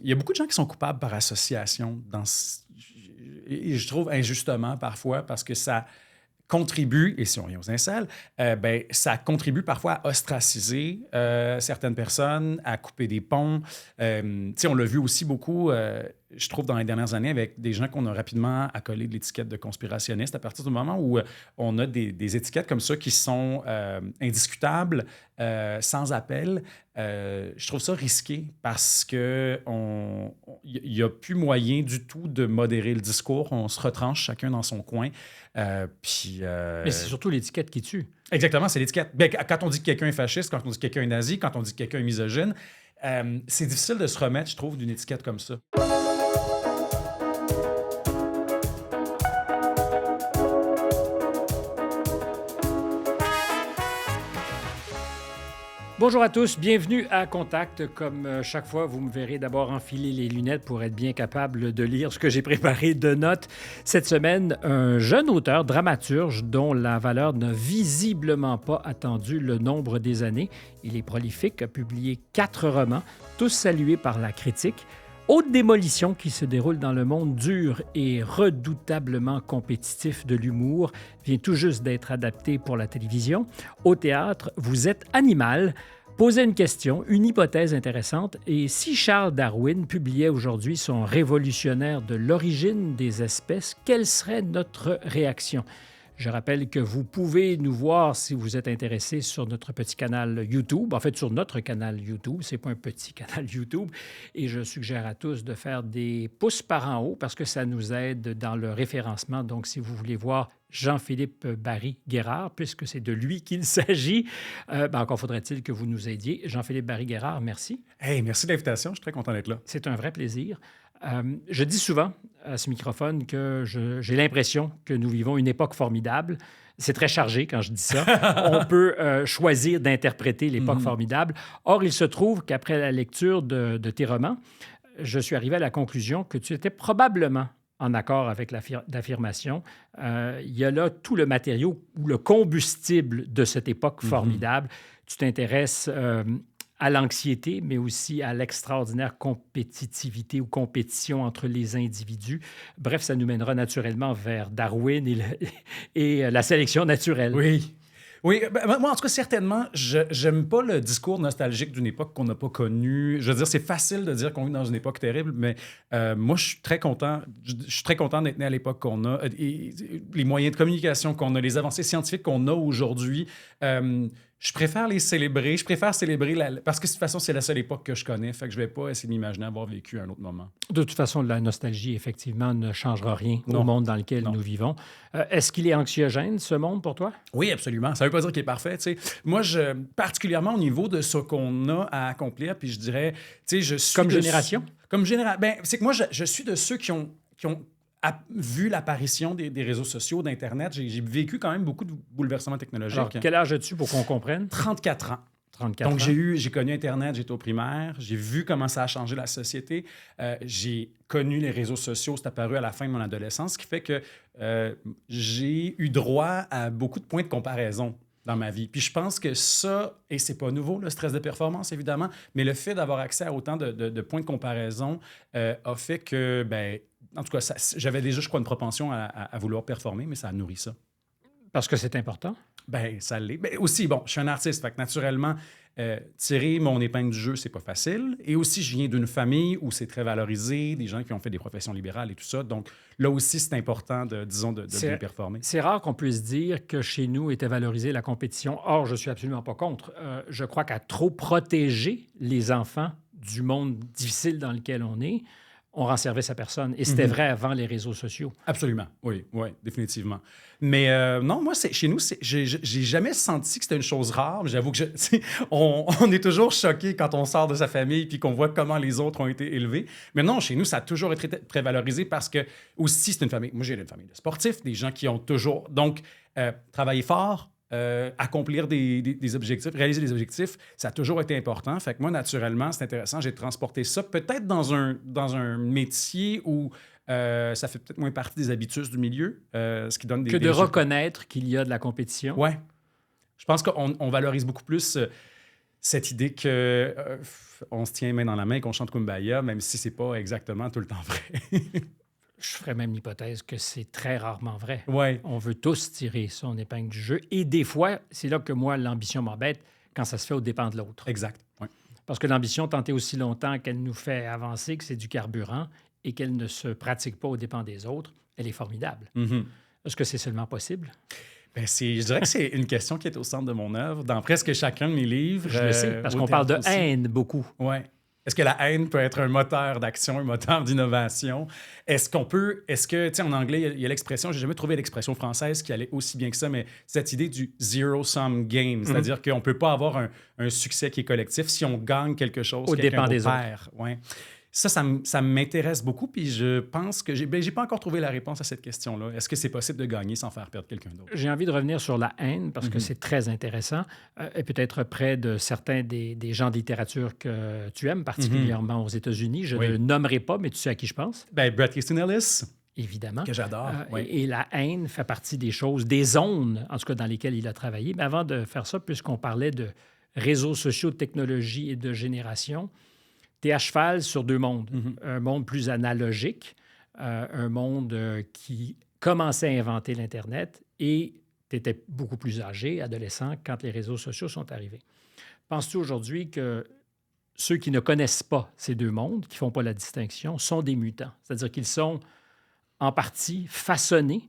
Il y a beaucoup de gens qui sont coupables par association et je trouve injustement parfois parce que ça contribue, et si on vient aux incels, ça contribue parfois à ostraciser certaines personnes, à couper des ponts. On l'a vu aussi beaucoup, je trouve, dans les dernières années, avec des gens qu'on a rapidement accolé de l'étiquette de conspirationniste à partir du moment où on a des étiquettes comme ça qui sont indiscutables, sans appel. Je trouve ça risqué parce que il n'y a plus moyen du tout de modérer le discours. On se retranche chacun dans son coin. Mais c'est surtout l'étiquette qui tue. Exactement, c'est l'étiquette. Quand on dit que quelqu'un est fasciste, quand on dit que quelqu'un est nazi, quand on dit que quelqu'un est misogyne, c'est difficile de se remettre, je trouve, d'une étiquette comme ça. Bonjour à tous, bienvenue à Contact. Comme chaque fois, vous me verrez d'abord enfiler les lunettes pour être bien capable de lire ce que j'ai préparé de notes. Cette semaine, un jeune auteur, dramaturge, dont la valeur n'a visiblement pas attendu le nombre des années. Il est prolifique, a publié 4 romans, tous salués par la critique. Haute démolition qui se déroule dans le monde dur et redoutablement compétitif de l'humour vient tout juste d'être adapté pour la télévision. Au théâtre, vous êtes Animal. Posez une question, une hypothèse intéressante. Et si Charles Darwin publiait aujourd'hui son révolutionnaire de l'origine des espèces, quelle serait notre réaction? Je rappelle que vous pouvez nous voir si vous êtes intéressé sur notre petit canal YouTube. En fait, sur notre canal YouTube. Ce n'est pas un petit canal YouTube. Et je suggère à tous de faire des pouces par en haut parce que ça nous aide dans le référencement. Donc, si vous voulez voir Jean-Philippe Barry-Guerrard, puisque c'est de lui qu'il s'agit, encore faudrait-il que vous nous aidiez. Jean-Philippe Barry-Guerrard, merci. Hey, merci de l'invitation. Je suis très content d'être là. C'est un vrai plaisir. Je dis souvent à ce microphone que j'ai l'impression que nous vivons une époque formidable. C'est très chargé quand je dis ça. On peut choisir d'interpréter l'époque formidable. Or, il se trouve qu'après la lecture de tes romans, je suis arrivé à la conclusion que tu étais probablement en accord avec l'affirmation. Il y a là tout le matériau ou le combustible de cette époque formidable. Tu t'intéresses à l'anxiété, mais aussi à l'extraordinaire compétitivité ou compétition entre les individus. Bref, ça nous mènera naturellement vers Darwin et la sélection naturelle. Oui. Oui, moi, en tout cas, certainement, j'aime pas le discours nostalgique d'une époque qu'on n'a pas connue. Je veux dire, c'est facile de dire qu'on vit dans une époque terrible, mais moi, je suis très content. Je suis très content d'être né à l'époque qu'on a. Et les moyens de communication qu'on a, les avancées scientifiques qu'on a aujourd'hui, je préfère les célébrer. Je préfère célébrer parce que de toute façon, c'est la seule époque que je connais. Fait que je vais pas essayer de m'imaginer avoir vécu un autre moment. De toute façon, la nostalgie, effectivement, ne changera rien au monde dans lequel nous vivons. Est-ce qu'il est anxiogène, ce monde, pour toi? Oui, absolument. Ça ne veut pas dire qu'il est parfait. Tu sais. Moi, particulièrement au niveau de ce qu'on a à accomplir, puis je dirais, tu sais, je suis... Comme génération? Comme génération. Ben, c'est que moi, je suis de ceux qui ont vu l'apparition des réseaux sociaux, d'Internet. J'ai vécu quand même beaucoup de bouleversements technologiques. Alors, quel âge as-tu pour qu'on comprenne? 34 ans. 34 Donc, ans. j'ai connu Internet, j'étais au primaire, j'ai vu comment ça a changé la société. J'ai connu les réseaux sociaux, c'est apparu à la fin de mon adolescence, ce qui fait que j'ai eu droit à beaucoup de points de comparaison dans ma vie. Puis je pense que ça, et c'est pas nouveau, le stress de performance, évidemment, mais le fait d'avoir accès à autant de points de comparaison a fait que, en tout cas, j'avais déjà, je crois, une propension à vouloir performer, mais ça a nourri ça. Parce que c'est important? Ben, ça l'est. Ben, aussi, bon, je suis un artiste, fait que naturellement, tirer mon épingle du jeu, c'est pas facile. Et aussi, je viens d'une famille où c'est très valorisé, des gens qui ont fait des professions libérales et tout ça. Donc, là aussi, c'est important, de bien performer. C'est rare qu'on puisse dire que chez nous était valorisée la compétition. Or, je suis absolument pas contre. Je crois qu'à trop protéger les enfants du monde difficile dans lequel on est, on rend service à personne. Et c'était vrai avant les réseaux sociaux. Absolument, oui, définitivement. Mais non, moi, chez nous, j'ai jamais senti que c'était une chose rare. J'avoue que on est toujours choqué quand on sort de sa famille puis qu'on voit comment les autres ont été élevés. Mais non, chez nous, ça a toujours été très valorisé parce que aussi, c'est une famille. Moi, j'ai une famille de sportifs, des gens qui ont toujours... Donc, travailler fort, accomplir des objectifs, réaliser des objectifs, ça a toujours été important. Fait que moi, naturellement, c'est intéressant. J'ai transporté ça peut-être dans un métier où ça fait peut-être moins partie des habitudes du milieu, ce qui donne que de reconnaître qu'il y a de la compétition. Oui. Je pense qu'on valorise beaucoup plus cette idée que on se tient main dans la main, qu'on chante Kumbaya, même si c'est pas exactement tout le temps vrai. Je ferais même l'hypothèse que c'est très rarement vrai. Ouais, On veut tous tirer son épingle du jeu. Et des fois, c'est là que moi, l'ambition m'embête quand ça se fait aux dépens de l'autre. exact. Ouais. Parce que l'ambition, tant et aussi longtemps qu'elle nous fait avancer, que c'est du carburant et qu'elle ne se pratique pas aux dépens des autres, elle est formidable. Mhm. Est-ce que c'est seulement possible? Ben, je dirais que c'est une question qui est au centre de mon œuvre. Dans presque chacun de mes livres. Je le sais, parce au qu'on parle de théâtre aussi. haine beaucoup. Ouais. Est-ce que la haine peut être un moteur d'action, un moteur d'innovation? Est-ce que, tu sais, en anglais, il y a l'expression, j'ai jamais trouvé l'expression française qui allait aussi bien que ça, mais cette idée du zero-sum game, c'est-à-dire qu'on peut pas avoir un succès qui est collectif si on gagne quelque chose, Au quelqu'un dépens des d'autre perd. Ouais. Ça m'intéresse beaucoup, puis je pense que j'ai pas encore trouvé la réponse à cette question-là. Est-ce que c'est possible de gagner sans faire perdre quelqu'un d'autre? J'ai envie de revenir sur la haine parce que c'est très intéressant et peut-être près de certains des gens de littérature que tu aimes, particulièrement aux États-Unis. Je ne le nommerai pas, mais tu sais à qui je pense. Ben, Bret Easton Ellis, Évidemment. que j'adore. Oui. Et la haine fait partie des choses, des zones, en tout cas, dans lesquelles il a travaillé. Mais avant de faire ça, puisqu'on parlait de réseaux sociaux, de technologie et de génération, tu es à cheval sur deux mondes. Un monde plus analogique, un monde qui commençait à inventer l'Internet et tu étais beaucoup plus âgé, adolescent, quand les réseaux sociaux sont arrivés. Penses-tu aujourd'hui que ceux qui ne connaissent pas ces deux mondes, qui ne font pas la distinction, sont des mutants? C'est-à-dire qu'ils sont en partie façonnés,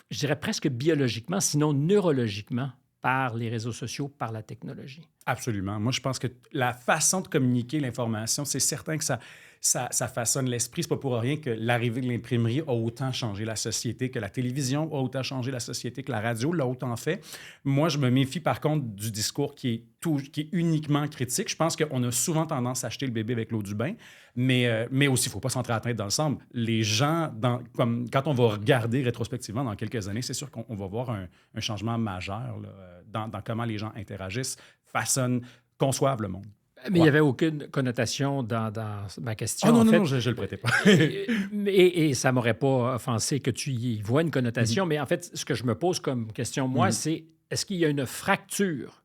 je dirais presque biologiquement, sinon neurologiquement, par les réseaux sociaux, par la technologie. Absolument. Moi, je pense que la façon de communiquer l'information, c'est certain que ça façonne l'esprit. C'est pas pour rien que l'arrivée de l'imprimerie a autant changé la société, que la télévision a autant changé la société, que la radio l'a autant fait. Moi, je me méfie par contre du discours qui est uniquement critique. Je pense qu'on a souvent tendance à acheter le bébé avec l'eau du bain, mais aussi, il ne faut pas s'entrer à la tête dans le sable. Les gens, quand on va regarder rétrospectivement dans quelques années, c'est sûr qu'on va voir un changement majeur là, dans comment les gens interagissent, façonnent, conçoivent le monde. Mais il n'y avait aucune connotation dans ma question. Ah non, en non, fait. non, je ne le prêtais pas. et ça ne m'aurait pas offensé que tu y vois une connotation. Mais en fait, ce que je me pose comme question, moi, c'est est-ce qu'il y a une fracture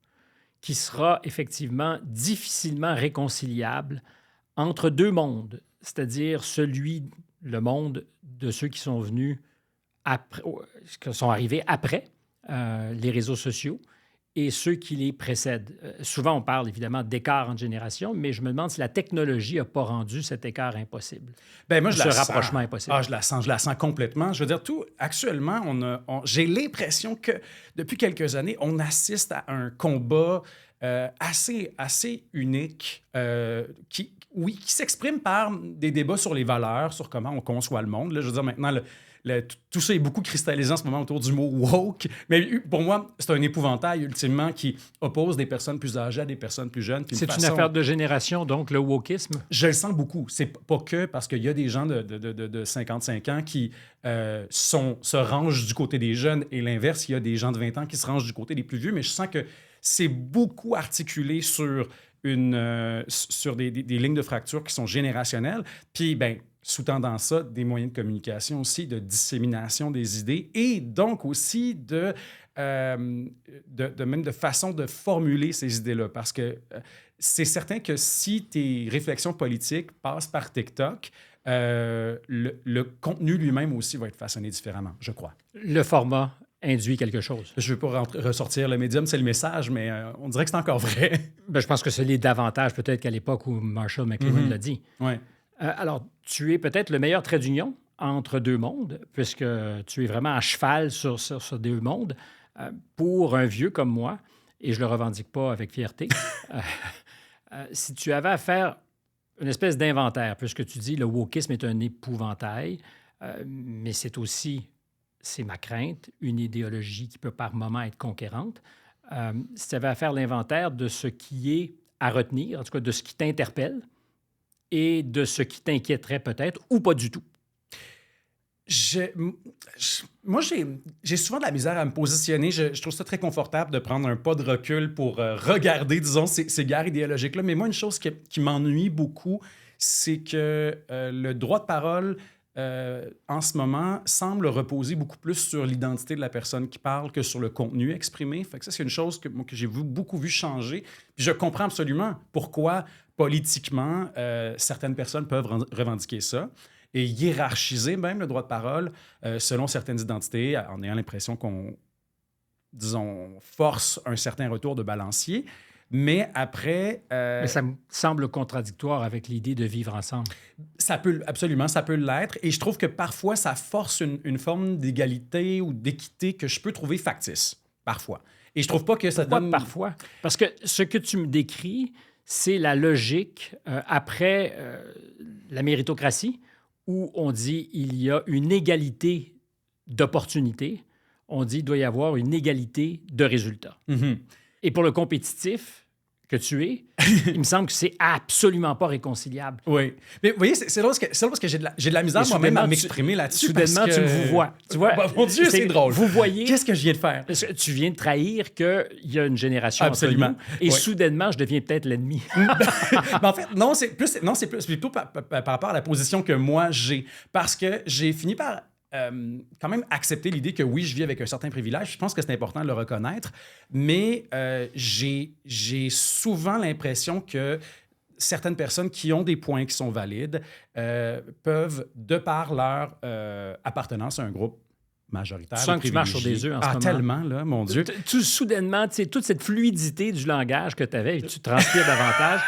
qui sera effectivement difficilement réconciliable entre deux mondes, c'est-à-dire le monde de ceux qui sont venus après, qui sont arrivés après les réseaux sociaux et ceux qui les précèdent. Souvent, on parle évidemment d'écart entre générations, mais je me demande si la technologie n'a pas rendu cet écart impossible. Ben moi, ce rapprochement impossible. Ah, je la sens complètement. Je veux dire, actuellement, j'ai l'impression que depuis quelques années, on assiste à un combat assez unique qui s'exprime par des débats sur les valeurs, sur comment on conçoit le monde. Là, je veux dire, maintenant, tout ça est beaucoup cristallisé en ce moment autour du mot « woke ». Mais pour moi, c'est un épouvantail, ultimement, qui oppose des personnes plus âgées à des personnes plus jeunes. C'est une affaire de génération, donc, le wokisme? Je le sens beaucoup. C'est pas que parce qu'il y a des gens de 55 ans qui se rangent du côté des jeunes et l'inverse, il y a des gens de 20 ans qui se rangent du côté des plus vieux, mais je sens que c'est beaucoup articulé sur des lignes de fracture qui sont générationnelles. Puis, ben, sous-tendant ça, des moyens de communication aussi, de dissémination des idées et donc aussi même de façon de formuler ces idées-là. Parce que c'est certain que si tes réflexions politiques passent par TikTok, le contenu lui-même aussi va être façonné différemment, je crois. Le format induit quelque chose. Je ne veux pas ressortir le médium, c'est le message, mais on dirait que c'est encore vrai. Ben, je pense que ce l'est davantage peut-être qu'à l'époque où Marshall McLuhan l'a dit. Ouais. Alors, tu es peut-être le meilleur trait d'union entre deux mondes, puisque tu es vraiment à cheval sur deux mondes. Pour un vieux comme moi, et je ne le revendique pas avec fierté, si tu avais à faire une espèce d'inventaire, puisque tu dis le wokisme est un épouvantail, mais c'est aussi, c'est ma crainte, une idéologie qui peut par moments être conquérante. Si tu avais à faire l'inventaire de ce qui est à retenir, en tout cas de ce qui t'interpelle, et de ce qui t'inquiéterait peut-être, ou pas du tout? Moi, j'ai souvent de la misère à me positionner. Je trouve ça très confortable de prendre un pas de recul pour regarder, disons, ces guerres idéologiques-là. Mais moi, une chose qui m'ennuie beaucoup, c'est que le droit de parole en ce moment, semble reposer beaucoup plus sur l'identité de la personne qui parle que sur le contenu exprimé. Fait que ça, c'est une chose que j'ai beaucoup vu changer. Puis je comprends absolument pourquoi, politiquement, certaines personnes peuvent revendiquer ça et hiérarchiser même le droit de parole selon certaines identités, en ayant l'impression qu'on, disons, force un certain retour de balancier. Mais après... Mais ça me semble contradictoire avec l'idée de vivre ensemble. Absolument, ça peut l'être. Et je trouve que parfois, ça force une forme d'égalité ou d'équité que je peux trouver factice, parfois. Et je trouve pas que ça donne... Parfois? Parce que ce que tu me décris, c'est la logique après la méritocratie, où on dit il y a une égalité d'opportunités. On dit il doit y avoir une égalité de résultats. Mm-hmm. Et pour le compétitif que tu es, il me semble que c'est absolument pas réconciliable. Oui. Mais vous voyez, c'est drôle parce que j'ai de la misère moi-même à m'exprimer là-dessus. Soudainement, parce que... tu me vois. Tu vois, mon Dieu, c'est drôle. Vous voyez... Qu'est-ce que je viens de faire? Tu viens de trahir qu'il y a une génération absolument. Entre nous, et soudainement, je deviens peut-être l'ennemi. Mais en fait, c'est plutôt par rapport à la position que moi j'ai. Parce que j'ai fini par... quand même accepter l'idée que oui, je vis avec un certain privilège. Je pense que c'est important de le reconnaître, mais j'ai souvent l'impression que certaines personnes qui ont des points qui sont valides peuvent, de par leur appartenance à un groupe majoritaire, tu sens que tu marches sur des œufs en ce moment. Tellement, là, mon Dieu. Soudainement, tu sais, toute cette fluidité du langage que tu avais, tu transpires davantage.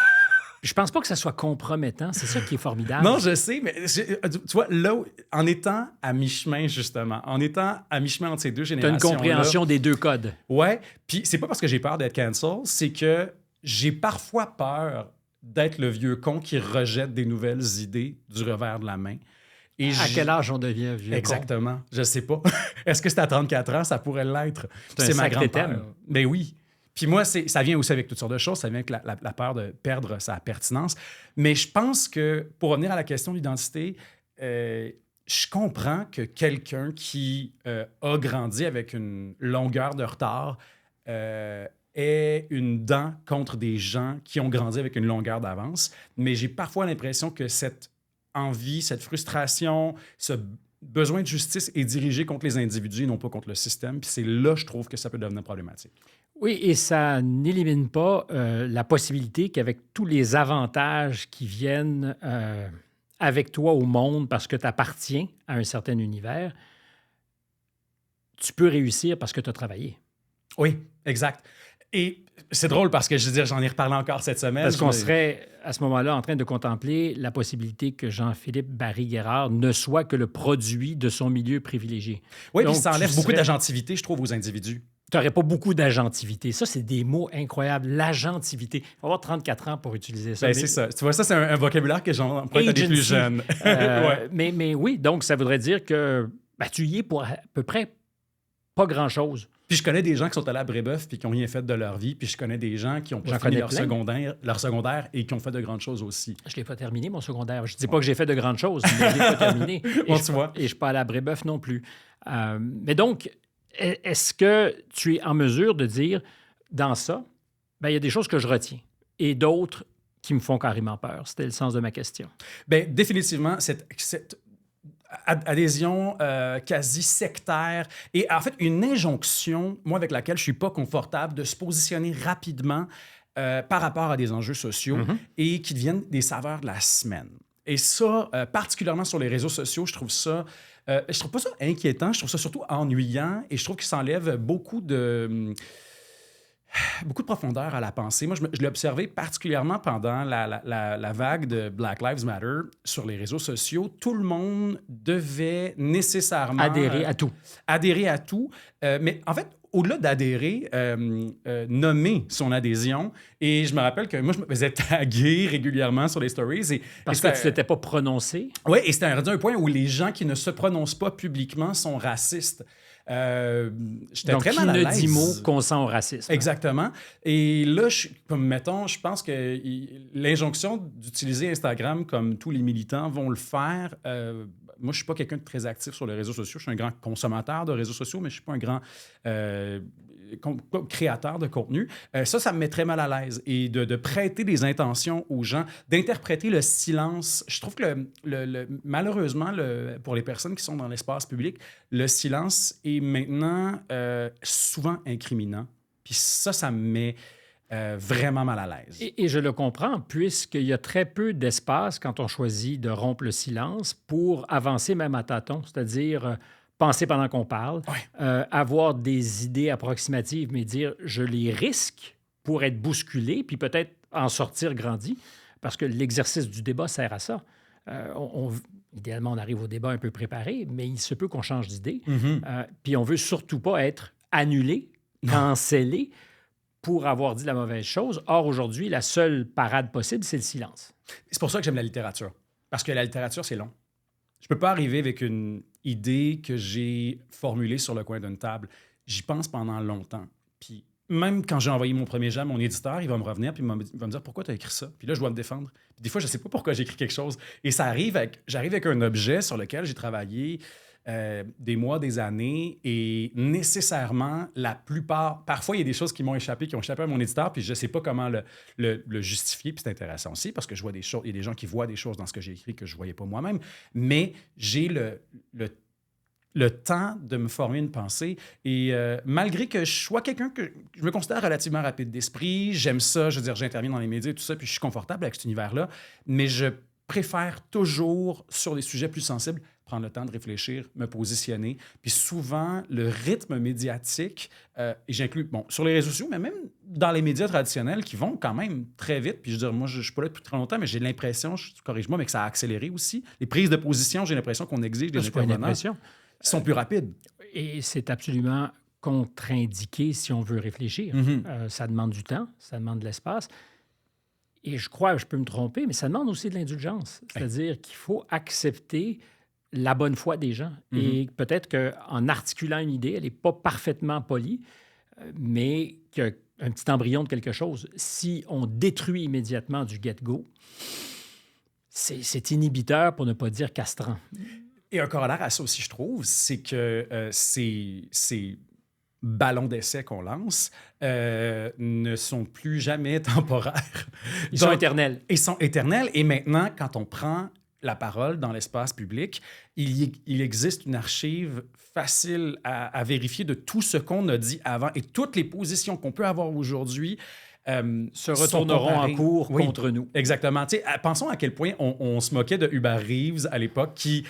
Je pense pas que ça soit compromettant. C'est ça qui est formidable. Non, je sais, mais tu vois, là, en étant à mi-chemin, justement, en étant à mi-chemin entre ces deux générations... Tu as une compréhension des deux codes. Ouais, puis c'est pas parce que j'ai peur d'être cancel, c'est que j'ai parfois peur d'être le vieux con qui rejette des nouvelles idées du revers de la main. Et à quel âge on devient vieux Exactement, con? Je sais pas. Est-ce que c'est à 34 ans? Ça pourrait l'être. C'est ma grande peur. Ben oui. Puis moi, ça vient aussi avec toutes sortes de choses. Ça vient avec la peur de perdre sa pertinence. Mais je pense que, pour revenir à la question de l'identité, je comprends que quelqu'un qui a grandi avec une longueur de retard ait une dent contre des gens qui ont grandi avec une longueur d'avance. Mais j'ai parfois l'impression que cette envie, cette frustration, ce besoin de justice est dirigé contre les individus et non pas contre le système. Puis c'est là, je trouve, que ça peut devenir problématique. Oui, et ça n'élimine pas la possibilité qu'avec tous les avantages qui viennent avec toi au monde parce que tu appartiens à un certain univers, tu peux réussir parce que tu as travaillé. Oui, exact. Et c'est drôle parce que, je veux dire, j'en ai reparlé encore cette semaine. Parce qu'on serait, à ce moment-là, en train de contempler la possibilité que Jean-Philippe Barry-Guerrard ne soit que le produit de son milieu privilégié. Oui, puis ça enlève beaucoup d'agentivité, je trouve, aux individus. Tu n'aurais pas beaucoup d'agentivité. Ça, c'est des mots incroyables. L'agentivité. Il faut avoir 34 ans pour utiliser ça. Ben, c'est ça. Tu vois, ça, c'est un vocabulaire que j'emprunte à des plus jeunes. Ouais. mais oui, donc ça voudrait dire que tu y es pour à peu près pas grand-chose. Puis je connais des gens qui sont allés à Brébeuf puis qui n'ont rien fait de leur vie. Puis je connais des gens qui ont pas fini leur secondaire et qui ont fait de grandes choses aussi. Je ne l'ai pas terminé, mon secondaire. Je ne dis pas que j'ai fait de grandes choses, mais je ne l'ai pas terminé. Et je ne suis pas allé à Brébeuf non plus. Mais donc, est-ce que tu es en mesure de dire, dans ça, il y a des choses que je retiens et d'autres qui me font carrément peur? C'était le sens de ma question. Bien, définitivement, cette adhésion quasi sectaire et en fait une injonction, moi, avec laquelle je ne suis pas confortable, de se positionner rapidement par rapport à des enjeux sociaux et qui deviennent des saveurs de la semaine. Et ça, particulièrement sur les réseaux sociaux, je trouve pas ça inquiétant, je trouve ça surtout ennuyant et je trouve que ça enlève beaucoup de profondeur à la pensée. Moi, je l'ai observé particulièrement pendant la vague de Black Lives Matter sur les réseaux sociaux. Tout le monde devait nécessairement... Adhérer à tout. Mais en fait, au-delà d'adhérer, nommer son adhésion. Et je me rappelle que moi, je me faisais taguer régulièrement sur les stories. Parce que tu ne t'étais pas prononcé? Oui, et c'était un point où les gens qui ne se prononcent pas publiquement sont racistes. J'étais donc, très mal à l'aise. Donc, qui ne dit mot consent au racisme. Exactement. Et là, je pense que l'injonction d'utiliser Instagram comme tous les militants vont le faire. Moi, je ne suis pas quelqu'un de très actif sur les réseaux sociaux. Je suis un grand consommateur de réseaux sociaux, mais je ne suis pas un grand créateurs de contenu, ça me met très mal à l'aise. Et de prêter des intentions aux gens, d'interpréter le silence. Je trouve que malheureusement, pour les personnes qui sont dans l'espace public, le silence est maintenant souvent incriminant. Puis ça me met vraiment mal à l'aise. Et je le comprends, puisqu'il y a très peu d'espace quand on choisit de rompre le silence pour avancer même à tâtons, c'est-à-dire penser pendant qu'on parle, avoir des idées approximatives, mais dire je les risque pour être bousculé, puis peut-être en sortir grandi, parce que l'exercice du débat sert à ça. Idéalement, on arrive au débat un peu préparé, mais il se peut qu'on change d'idée. Puis on veut surtout pas être annulé, cancellé, pour avoir dit la mauvaise chose. Or, aujourd'hui, la seule parade possible, c'est le silence. C'est pour ça que j'aime la littérature. Parce que la littérature, c'est long. Je peux pas arriver avec une idée que j'ai formulée sur le coin d'une table. J'y pense pendant longtemps. Puis même quand j'ai envoyé mon premier jet à mon éditeur, il va me revenir puis il va me dire « Pourquoi tu as écrit ça? » Puis là, je dois me défendre. Puis des fois, je sais pas pourquoi j'ai écrit quelque chose. Et j'arrive avec un objet sur lequel j'ai travaillé des mois, des années, et nécessairement, la plupart... Parfois, il y a des choses qui m'ont échappé, qui ont échappé à mon éditeur, puis je ne sais pas comment le justifier, puis c'est intéressant aussi, parce que je vois des choses, il y a des gens qui voient des choses dans ce que j'ai écrit que je ne voyais pas moi-même, mais j'ai le temps de me former une pensée, et malgré que je sois quelqu'un que je me considère relativement rapide d'esprit, j'aime ça, je veux dire, j'interviens dans les médias et tout ça, puis je suis confortable avec cet univers-là, mais je préfère toujours, sur des sujets plus sensibles, prendre le temps de réfléchir, me positionner. Puis souvent, le rythme médiatique, et j'inclus, sur les réseaux sociaux, mais même dans les médias traditionnels qui vont quand même très vite. Puis je veux dire, moi, je ne suis pas là depuis très longtemps, mais j'ai l'impression, corrige-moi, mais que ça a accéléré aussi. Les prises de position, j'ai l'impression qu'on exige des intervenants qui sont plus rapides. Et c'est absolument contre-indiqué si on veut réfléchir. Ça demande du temps, ça demande de l'espace. Et je crois, je peux me tromper, mais ça demande aussi de l'indulgence. C'est-à-dire qu'il faut accepter la bonne foi des gens. Et peut-être qu'en articulant une idée, elle n'est pas parfaitement polie, mais qu'il y a un petit embryon de quelque chose. Si on détruit immédiatement du get-go, c'est inhibiteur, pour ne pas dire castrant. Et un corollaire à ça aussi, je trouve, c'est que ces ballons d'essai qu'on lance ne sont plus jamais temporaires. Ils sont éternels. Ils sont éternels. Et maintenant, quand on prend la parole dans l'espace public, il existe une archive facile à vérifier de tout ce qu'on a dit avant, et toutes les positions qu'on peut avoir aujourd'hui se retourneront en cours contre nous. Exactement. Pensons à quel point on se moquait de Hubert Reeves à l'époque, qui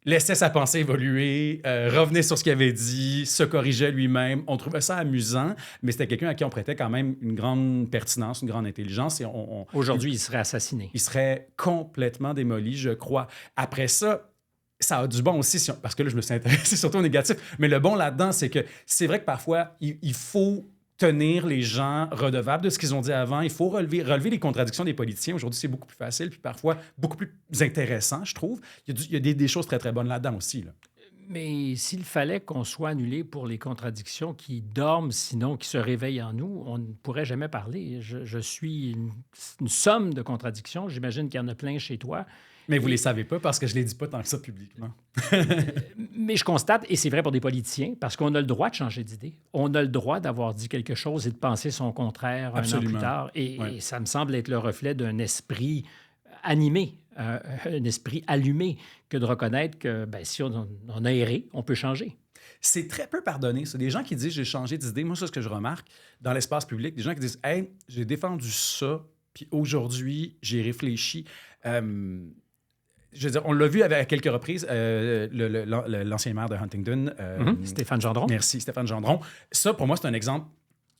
laissait sa pensée évoluer, revenait sur ce qu'il avait dit, se corrigeait lui-même. On trouvait ça amusant, mais c'était quelqu'un à qui on prêtait quand même une grande pertinence, une grande intelligence. Et aujourd'hui, il serait assassiné. Il serait complètement démoli, je crois. Après ça, ça a du bon aussi, parce que là, je me suis intéressé surtout au négatif. Mais le bon là-dedans, c'est que c'est vrai que parfois, il faut tenir les gens redevables de ce qu'ils ont dit avant. Il faut relever les contradictions des politiciens. Aujourd'hui, c'est beaucoup plus facile, puis parfois beaucoup plus intéressant, je trouve. Il y a des choses très, très bonnes là-dedans aussi. Là. Mais s'il fallait qu'on soit annulé pour les contradictions qui dorment, sinon qui se réveillent en nous, on ne pourrait jamais parler. Je suis une somme de contradictions. J'imagine qu'il y en a plein chez toi. Mais vous ne les savez pas parce que je ne les dis pas tant que ça publiquement. Mais je constate, et c'est vrai pour des politiciens, parce qu'on a le droit de changer d'idée. On a le droit d'avoir dit quelque chose et de penser son contraire un an plus tard. Et ça me semble être le reflet d'un esprit animé, un esprit allumé, que de reconnaître que si on a erré, on peut changer. C'est très peu pardonné. C'est des gens qui disent « j'ai changé d'idée ». Moi, c'est ce que je remarque dans l'espace public. Des gens qui disent « hey, j'ai défendu ça, puis aujourd'hui, j'ai réfléchi ». Je veux dire, on l'a vu à quelques reprises, l'ancien maire de Huntingdon. Stéphane Gendron. Merci, Stéphane Gendron. Ça, pour moi, c'est un exemple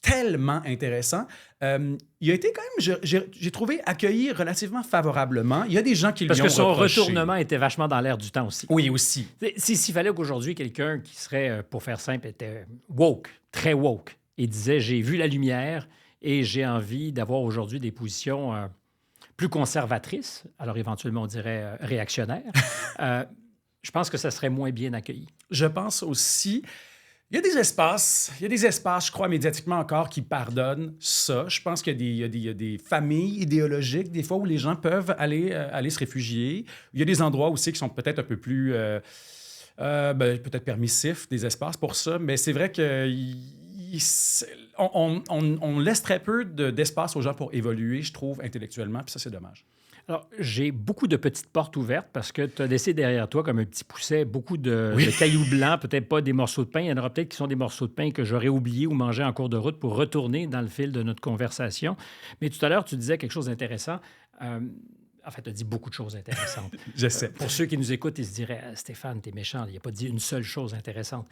tellement intéressant. Il a été quand même, j'ai trouvé, accueilli relativement favorablement. Il y a des gens qui lui ont reproché. Parce que son retournement était vachement dans l'air du temps aussi. Oui, aussi. S'il fallait qu'aujourd'hui, quelqu'un qui serait, pour faire simple, était woke, très woke, et disait « j'ai vu la lumière et j'ai envie d'avoir aujourd'hui des positions... plus conservatrice, alors éventuellement on dirait réactionnaire, je pense que ça serait moins bien accueilli. Je pense aussi, il y a des espaces, je crois, médiatiquement encore, qui pardonnent ça. Je pense qu'il y a des familles idéologiques, des fois, où les gens peuvent aller se réfugier. Il y a des endroits aussi qui sont peut-être un peu plus, peut-être permissifs, des espaces pour ça, mais c'est vrai qu'il on laisse très peu d'espace aux gens pour évoluer, je trouve, intellectuellement, puis ça, c'est dommage. Alors, j'ai beaucoup de petites portes ouvertes parce que tu as laissé derrière toi, comme un petit pousset, beaucoup de cailloux blancs, peut-être pas des morceaux de pain. Il y en aura peut-être qui sont des morceaux de pain que j'aurais oubliés ou mangés en cours de route pour retourner dans le fil de notre conversation. Mais tout à l'heure, tu disais quelque chose d'intéressant. En fait, tu as dit beaucoup de choses intéressantes. J'essaie. Pour ceux qui nous écoutent, ils se diraient Stéphane, t'es méchant, il n'a pas dit une seule chose intéressante.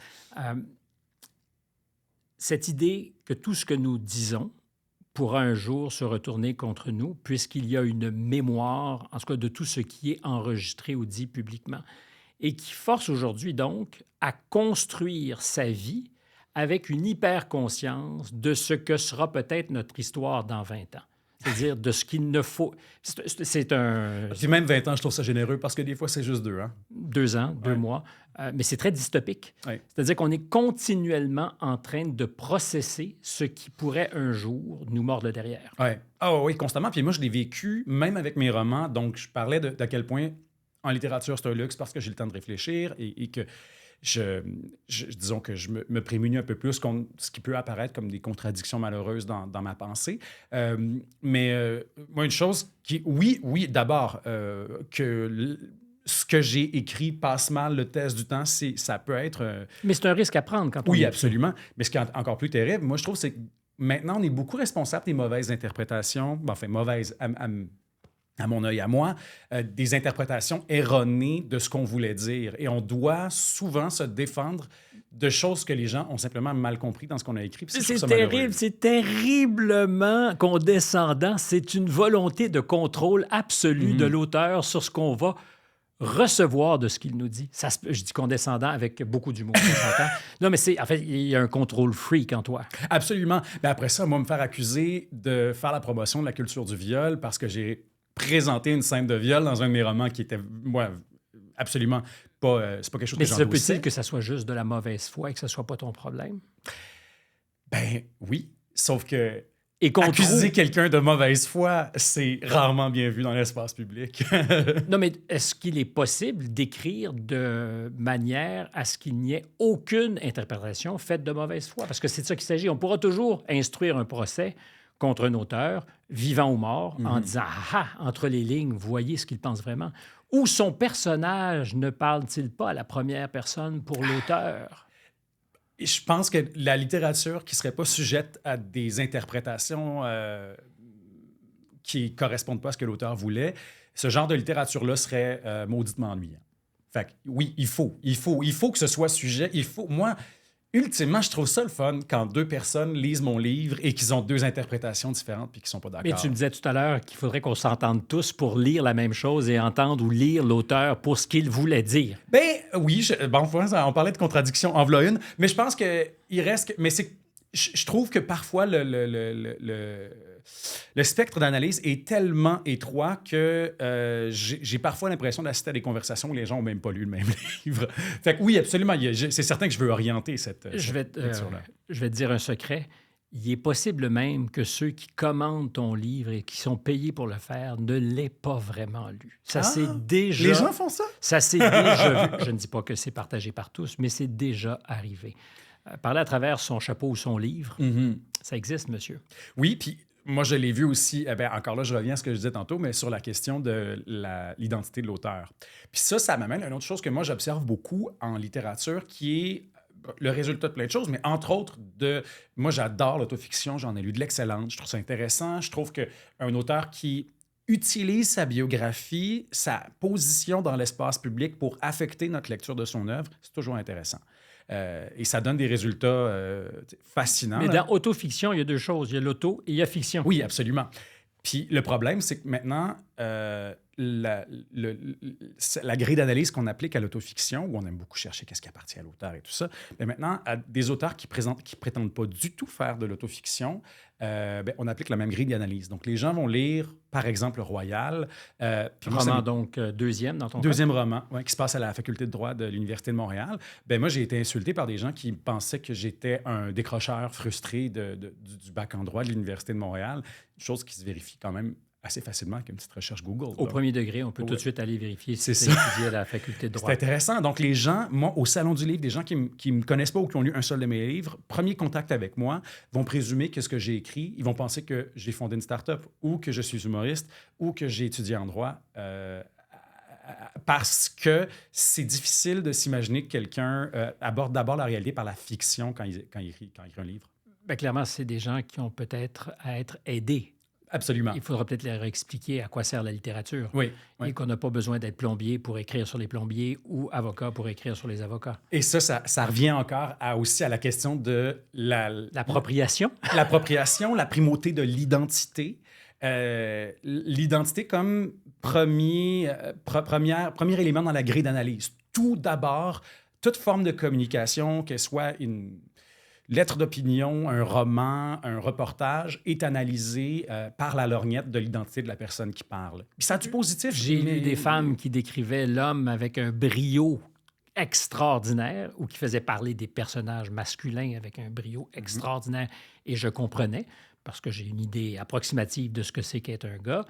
Cette idée que tout ce que nous disons pourra un jour se retourner contre nous, puisqu'il y a une mémoire, en tout cas de tout ce qui est enregistré ou dit publiquement, et qui force aujourd'hui donc à construire sa vie avec une hyper-conscience de ce que sera peut-être notre histoire dans 20 ans. C'est-à-dire de ce qu'il ne faut... C'est un... Puis même 20 ans, je trouve ça généreux parce que des fois, c'est juste 2 ans. 2 ans, 2 mois. Mais c'est très dystopique. Ouais. C'est-à-dire qu'on est continuellement en train de processer ce qui pourrait un jour nous mordre derrière. Ouais. Ah oui, constamment. Puis moi, je l'ai vécu même avec mes romans. Donc, je parlais d'à quel point en littérature, c'est un luxe parce que j'ai le temps de réfléchir et que disons que je me prémunis un peu plus contre ce qui peut apparaître comme des contradictions malheureuses dans ma pensée. Mais moi, une chose qui... Oui, d'abord, ce que j'ai écrit passe mal le test du temps, ça peut être... Mais c'est un risque à prendre quand on... Oui, absolument. Mais ce qui est encore plus terrible, moi, je trouve, c'est que maintenant, on est beaucoup responsable des mauvaises interprétations, enfin, mauvaises à mon œil, à moi, des interprétations erronées de ce qu'on voulait dire. Et on doit souvent se défendre de choses que les gens ont simplement mal compris dans ce qu'on a écrit. C'est terrible, c'est terriblement condescendant. C'est une volonté de contrôle absolu de l'auteur sur ce qu'on va recevoir de ce qu'il nous dit. Je dis condescendant avec beaucoup d'humour. Non, mais en fait, il y a un contrôle freak en toi. Absolument. Mais après ça, moi, me faire accuser de faire la promotion de la culture du viol parce que j'ai présenté une scène de viol dans un de mes romans qui était, moi, absolument pas... c'est pas quelque chose que j'endossais. Mais se peut-il que ça soit juste de la mauvaise foi et que ce soit pas ton problème? Ben oui, sauf que accuser quelqu'un de mauvaise foi, c'est rarement bien vu dans l'espace public. Non, mais est-ce qu'il est possible d'écrire de manière à ce qu'il n'y ait aucune interprétation faite de mauvaise foi? Parce que c'est de ça qu'il s'agit. On pourra toujours instruire un procès contre un auteur, vivant ou mort, en disant « Ah, entre les lignes, voyez ce qu'il pense vraiment ». Ou son personnage ne parle-t-il pas à la première personne pour l'auteur? Je pense que la littérature qui ne serait pas sujette à des interprétations qui ne correspondent pas à ce que l'auteur voulait, ce genre de littérature-là serait mauditement ennuyant. Fait que, oui, il faut que ce soit sujet. Moi, ultimement, je trouve ça le fun quand 2 personnes lisent mon livre et qu'ils ont 2 interprétations différentes puis qu'ils ne sont pas d'accord. Mais tu me disais tout à l'heure qu'il faudrait qu'on s'entende tous pour lire la même chose et entendre ou lire l'auteur pour ce qu'il voulait dire. Ben oui, on parlait de contradiction, en voilà une, mais je pense qu'il reste... Mais je trouve que parfois, le spectre d'analyse est tellement étroit que j'ai parfois l'impression d'assister à des conversations où les gens n'ont même pas lu le même livre. Fait que oui, absolument, c'est certain que je veux orienter cette lecture-là. Je vais te dire un secret. Il est possible même que ceux qui commandent ton livre et qui sont payés pour le faire ne l'aient pas vraiment lu. Ça c'est déjà... Les gens font ça? Ça c'est déjà vu. Je ne dis pas que c'est partagé par tous, mais c'est déjà arrivé. Parler à travers son chapeau ou son livre, ça existe, monsieur. Oui, puis moi, je l'ai vu aussi, encore là, je reviens à ce que je disais tantôt, mais sur la question de l'identité de l'auteur. Puis ça m'amène à une autre chose que moi, j'observe beaucoup en littérature, qui est le résultat de plein de choses, mais entre autres, moi, j'adore l'autofiction, j'en ai lu de l'excellente, je trouve ça intéressant. Je trouve qu'un auteur qui utilise sa biographie, sa position dans l'espace public pour affecter notre lecture de son œuvre, c'est toujours intéressant. Et ça donne des résultats fascinants. Mais dans autofiction, il y a 2 choses. Il y a l'auto et il y a fiction. Oui, absolument. Puis le problème, c'est que maintenant, la grille d'analyse qu'on applique à l'autofiction, où on aime beaucoup chercher qu'est-ce qui appartient à l'auteur et tout ça, bien maintenant, à des auteurs qui prétendent pas du tout faire de l'autofiction, on applique la même grille d'analyse. Donc, les gens vont lire, par exemple, le Royal. Roman, donc, deuxième dans ton Deuxième roman, qui se passe à la faculté de droit de l'Université de Montréal. Moi, j'ai été insulté par des gens qui pensaient que j'étais un décrocheur frustré du bac en droit de l'Université de Montréal, chose qui se vérifie quand même assez facilement avec une petite recherche Google. Au premier degré, on peut tout de suite aller vérifier si c'est étudié à la faculté de droit. C'est intéressant. Donc, les gens, moi, au Salon du livre, des gens qui me connaissent pas ou qui ont lu un seul de mes livres, premier contact avec moi, vont présumer que ce que j'ai écrit, ils vont penser que j'ai fondé une start-up ou que je suis humoriste ou que j'ai étudié en droit. Parce que c'est difficile de s'imaginer que quelqu'un aborde d'abord la réalité par la fiction quand il écrit un livre. Bien, clairement, c'est des gens qui ont peut-être à être aidés. Absolument. Il faudra peut-être leur expliquer à quoi sert la littérature. Oui. Et qu'on n'a pas besoin d'être plombier pour écrire sur les plombiers ou avocat pour écrire sur les avocats. Et ça revient encore aussi à la question de l'appropriation. L'appropriation, la primauté de l'identité. L'identité comme premier élément dans la grille d'analyse. Tout d'abord, toute forme de communication, qu'elle soit une lettre d'opinion, un roman, un reportage, est analysé par la lorgnette de l'identité de la personne qui parle. Puis ça a du positif. J'ai lu des femmes qui décrivaient l'homme avec un brio extraordinaire ou qui faisaient parler des personnages masculins avec un brio extraordinaire. Et je comprenais, parce que j'ai une idée approximative de ce que c'est qu'être un gars.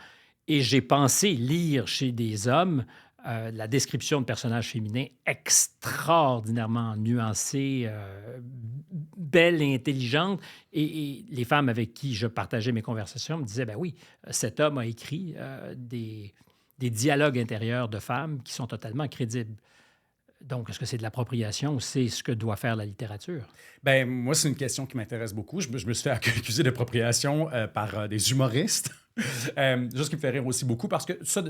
Et j'ai pensé lire chez des hommes la description de personnages féminins extraordinairement nuancés, belles et intelligentes. Et les femmes avec qui je partageais mes conversations me disaient, ben oui, cet homme a écrit des dialogues intérieurs de femmes qui sont totalement crédibles. Donc, est-ce que c'est de l'appropriation ou c'est ce que doit faire la littérature? Bien, moi, c'est une question qui m'intéresse beaucoup. Je me suis fait accuser d'appropriation par des humoristes. Juste qui me fait rire aussi beaucoup parce que ça,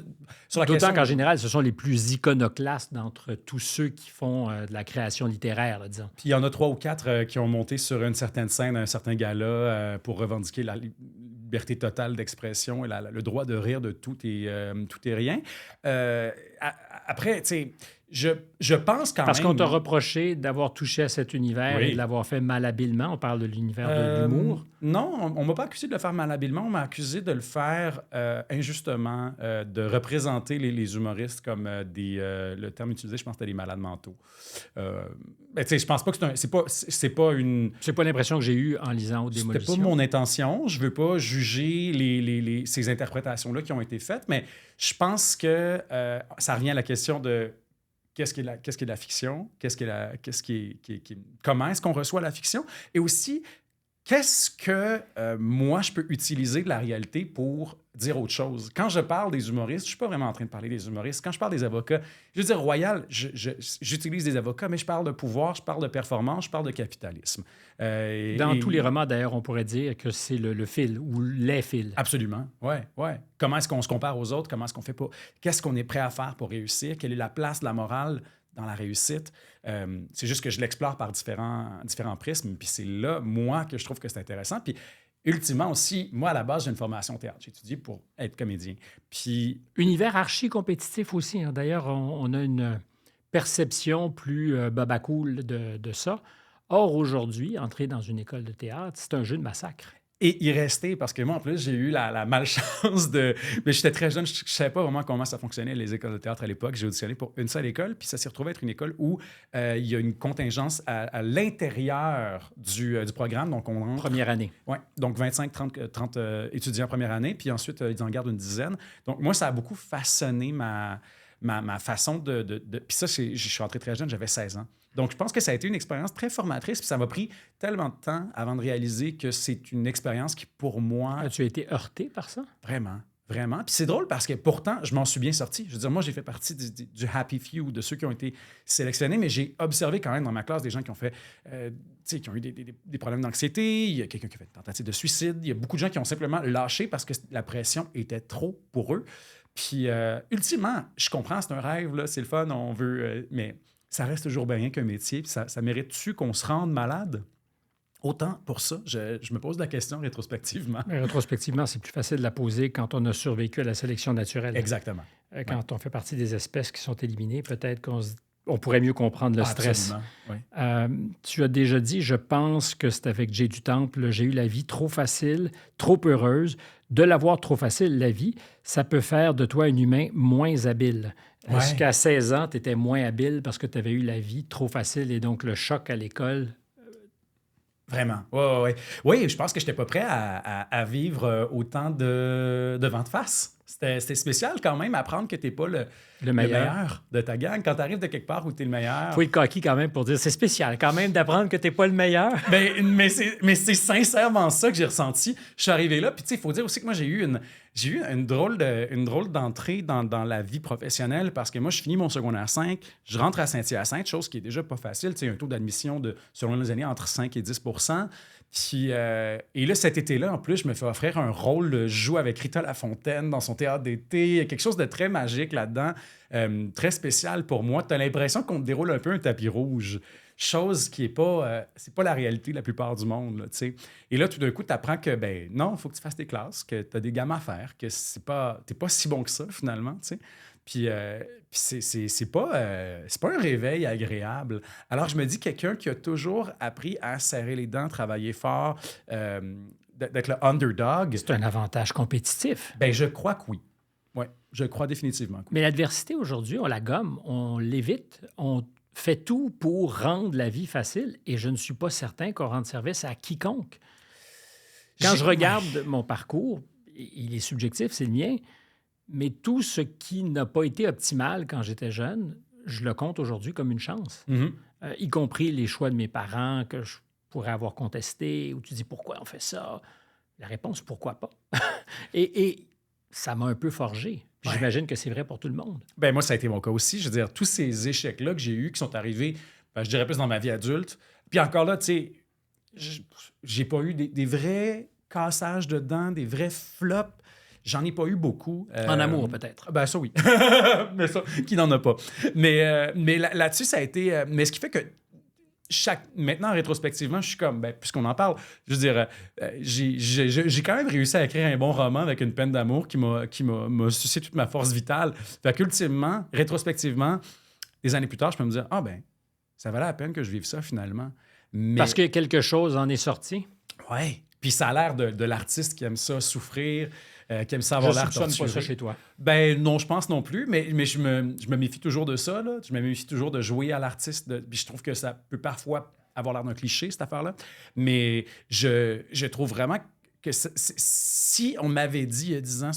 sur la D'autant question... qu'en général, ce sont les plus iconoclastes d'entre tous ceux qui font de la création littéraire, là, disons. Puis il y en a 3 ou 4 qui ont monté sur une certaine scène, un certain gala pour revendiquer la liberté totale d'expression et le droit de rire de tout et rien. Après, tu sais, je pense quand Parce même... qu'on t'a reproché d'avoir touché à cet univers et de l'avoir fait malhabilement. On parle de l'univers de l'humour. Non, on ne m'a pas accusé de le faire malhabilement. On m'a accusé de le faire injustement, de représenter les humoristes comme le terme utilisé, je pense, c'était des malades mentaux. Ben, tu sais, je pense pas que c'est pas une... C'est pas l'impression que j'ai eue en lisant Haute Démolition. C'était pas mon intention. Je veux pas juger ces interprétations-là qui ont été faites, mais je pense que ça revient à la question de qu'est-ce qui est la fiction, comment est-ce qu'on reçoit la fiction, et aussi qu'est-ce que moi je peux utiliser de la réalité pour dire autre chose. Quand je parle des humoristes, je suis pas vraiment en train de parler des humoristes. Quand je parle des avocats, je veux dire Royal, j'utilise des avocats, mais je parle de pouvoir, je parle de performance, je parle de capitalisme. Dans tous les romans, d'ailleurs, on pourrait dire que c'est le fil ou les fils. Absolument, ouais. Comment est-ce qu'on se compare aux autres? Comment est-ce qu'on fait pas? Qu'est-ce qu'on est prêt à faire pour réussir? Quelle est la place de la morale dans la réussite? C'est juste que je l'explore par différents prismes. Puis c'est là, moi, que je trouve que c'est intéressant. Puis ultimement aussi, moi, à la base, j'ai une formation théâtre. J'ai étudié pour être comédien. Puis... Univers archi-compétitif aussi. Hein. D'ailleurs, on a une perception plus babacool de ça. Or, aujourd'hui, entrer dans une école de théâtre, c'est un jeu de massacre. Et y rester, parce que moi, en plus, j'ai eu la malchance de... Mais j'étais très jeune, je ne savais pas vraiment comment ça fonctionnait, les écoles de théâtre à l'époque. J'ai auditionné pour une seule école, puis ça s'est retrouvé être une école où il y a une contingence à l'intérieur du programme. Donc, on rentre... Première année. Oui, donc 25-30 étudiants première année, puis ensuite, ils en gardent une dizaine. Donc, moi, ça a beaucoup façonné ma façon de... Puis ça, je suis rentré très jeune, j'avais 16 ans. Donc, je pense que ça a été une expérience très formatrice, puis ça m'a pris tellement de temps avant de réaliser que c'est une expérience qui, pour moi... As-tu été heurté par ça? Vraiment. Puis c'est drôle parce que pourtant, je m'en suis bien sorti. Je veux dire, moi, j'ai fait partie du happy few, de ceux qui ont été sélectionnés, mais j'ai observé quand même dans ma classe des gens qui ont fait, qui ont eu des problèmes d'anxiété. Il y a quelqu'un qui a fait une tentative de suicide. Il y a beaucoup de gens qui ont simplement lâché parce que la pression était trop pour eux. Puis, ultimement, je comprends, c'est un rêve, là, c'est le fun, on veut... mais ça reste toujours bien qu'un métier. Puis ça mérite-tu qu'on se rende malade? Autant pour ça, je me pose la question rétrospectivement. Mais rétrospectivement, c'est plus facile de la poser quand on a survécu à la sélection naturelle. Exactement. Quand on fait partie des espèces qui sont éliminées, peut-être qu'on pourrait mieux comprendre le stress. Absolument, oui. Tu as déjà dit, je pense que c'est avec Jay du Temple, j'ai eu la vie trop facile, trop heureuse. De l'avoir trop facile, la vie, ça peut faire de toi un humain moins habile. Ouais. Est-ce qu'à 16 ans, tu étais moins habile parce que tu avais eu la vie trop facile et donc le choc à l'école Vraiment. Ouais. Oui, je pense que je n'étais pas prêt à vivre autant de vent de face. C'était spécial quand même apprendre que tu n'es pas le meilleur de ta gang. Quand tu arrives de quelque part où tu es le meilleur. Il faut être coquille quand même pour dire c'est spécial quand même d'apprendre que tu n'es pas le meilleur. mais c'est sincèrement ça que j'ai ressenti. Je suis arrivé là, puis tu sais, il faut dire aussi que moi, j'ai eu une drôle d'entrée dans la vie professionnelle parce que moi, je finis mon secondaire 5, je rentre à Saint-Hyacinthe, chose qui est déjà pas facile. Tu sais, un taux d'admission selon les années entre 5 et 10%. Puis, et là, cet été-là, en plus, je me fais offrir un rôle, je joue avec Rita Lafontaine dans son théâtre d'été. Il y a quelque chose de très magique là-dedans, très spécial pour moi. Tu as l'impression qu'on te déroule un peu un tapis rouge, chose qui n'est pas, c'est pas la réalité la plupart du monde. Là, tu sais. Et là, tout d'un coup, tu apprends que, ben non, il faut que tu fasses tes classes, que tu as des gammes à faire, que tu n'es pas si bon que ça, finalement. Tu sais. Puis c'est pas un réveil agréable. Alors, je me dis, quelqu'un qui a toujours appris à serrer les dents, travailler fort, d'être le underdog. C'est un avantage compétitif. Ben, je crois que oui. Oui, je crois définitivement que oui. Mais l'adversité, aujourd'hui, on la gomme, on l'évite, on fait tout pour rendre la vie facile et je ne suis pas certain qu'on rende service à quiconque. Quand je regarde mon parcours, il est subjectif, c'est le mien, mais tout ce qui n'a pas été optimal quand j'étais jeune, je le compte aujourd'hui comme une chance. Mm-hmm. Y compris les choix de mes parents que je pourrais avoir contestés, où tu dis pourquoi on fait ça? La réponse, pourquoi pas? et ça m'a un peu forgé. Puis j'imagine que c'est vrai pour tout le monde. Ben moi, ça a été mon cas aussi. Je veux dire, tous ces échecs-là que j'ai eus, qui sont arrivés, ben, je dirais plus dans ma vie adulte. Puis encore là, tu sais, j'ai pas eu des vrais cassages de dents, des vrais flops. J'en ai pas eu beaucoup. En amour, peut-être. Ben ça, oui. Mais ça, qui n'en a pas? Mais là-dessus, ça a été... mais ce qui fait que maintenant, rétrospectivement, je suis comme, ben, puisqu'on en parle, je veux dire, j'ai quand même réussi à écrire un bon roman avec une peine d'amour qui m'a suscité toute ma force vitale. Fait qu'ultimement, rétrospectivement, des années plus tard, je peux me dire, ah ben, ça valait la peine que je vive ça finalement. Mais... Parce que quelque chose en est sorti? Oui. Puis ça a l'air de l'artiste qui aime ça souffrir, qui aime ça avoir l'air torturé. Je ne pas ça chez toi. Ben non, je pense non plus, mais je me méfie toujours de ça. Là. Je me méfie toujours de jouer à l'artiste. Puis je trouve que ça peut parfois avoir l'air d'un cliché, cette affaire-là. Mais je trouve vraiment que si on m'avait dit il y a 10 ans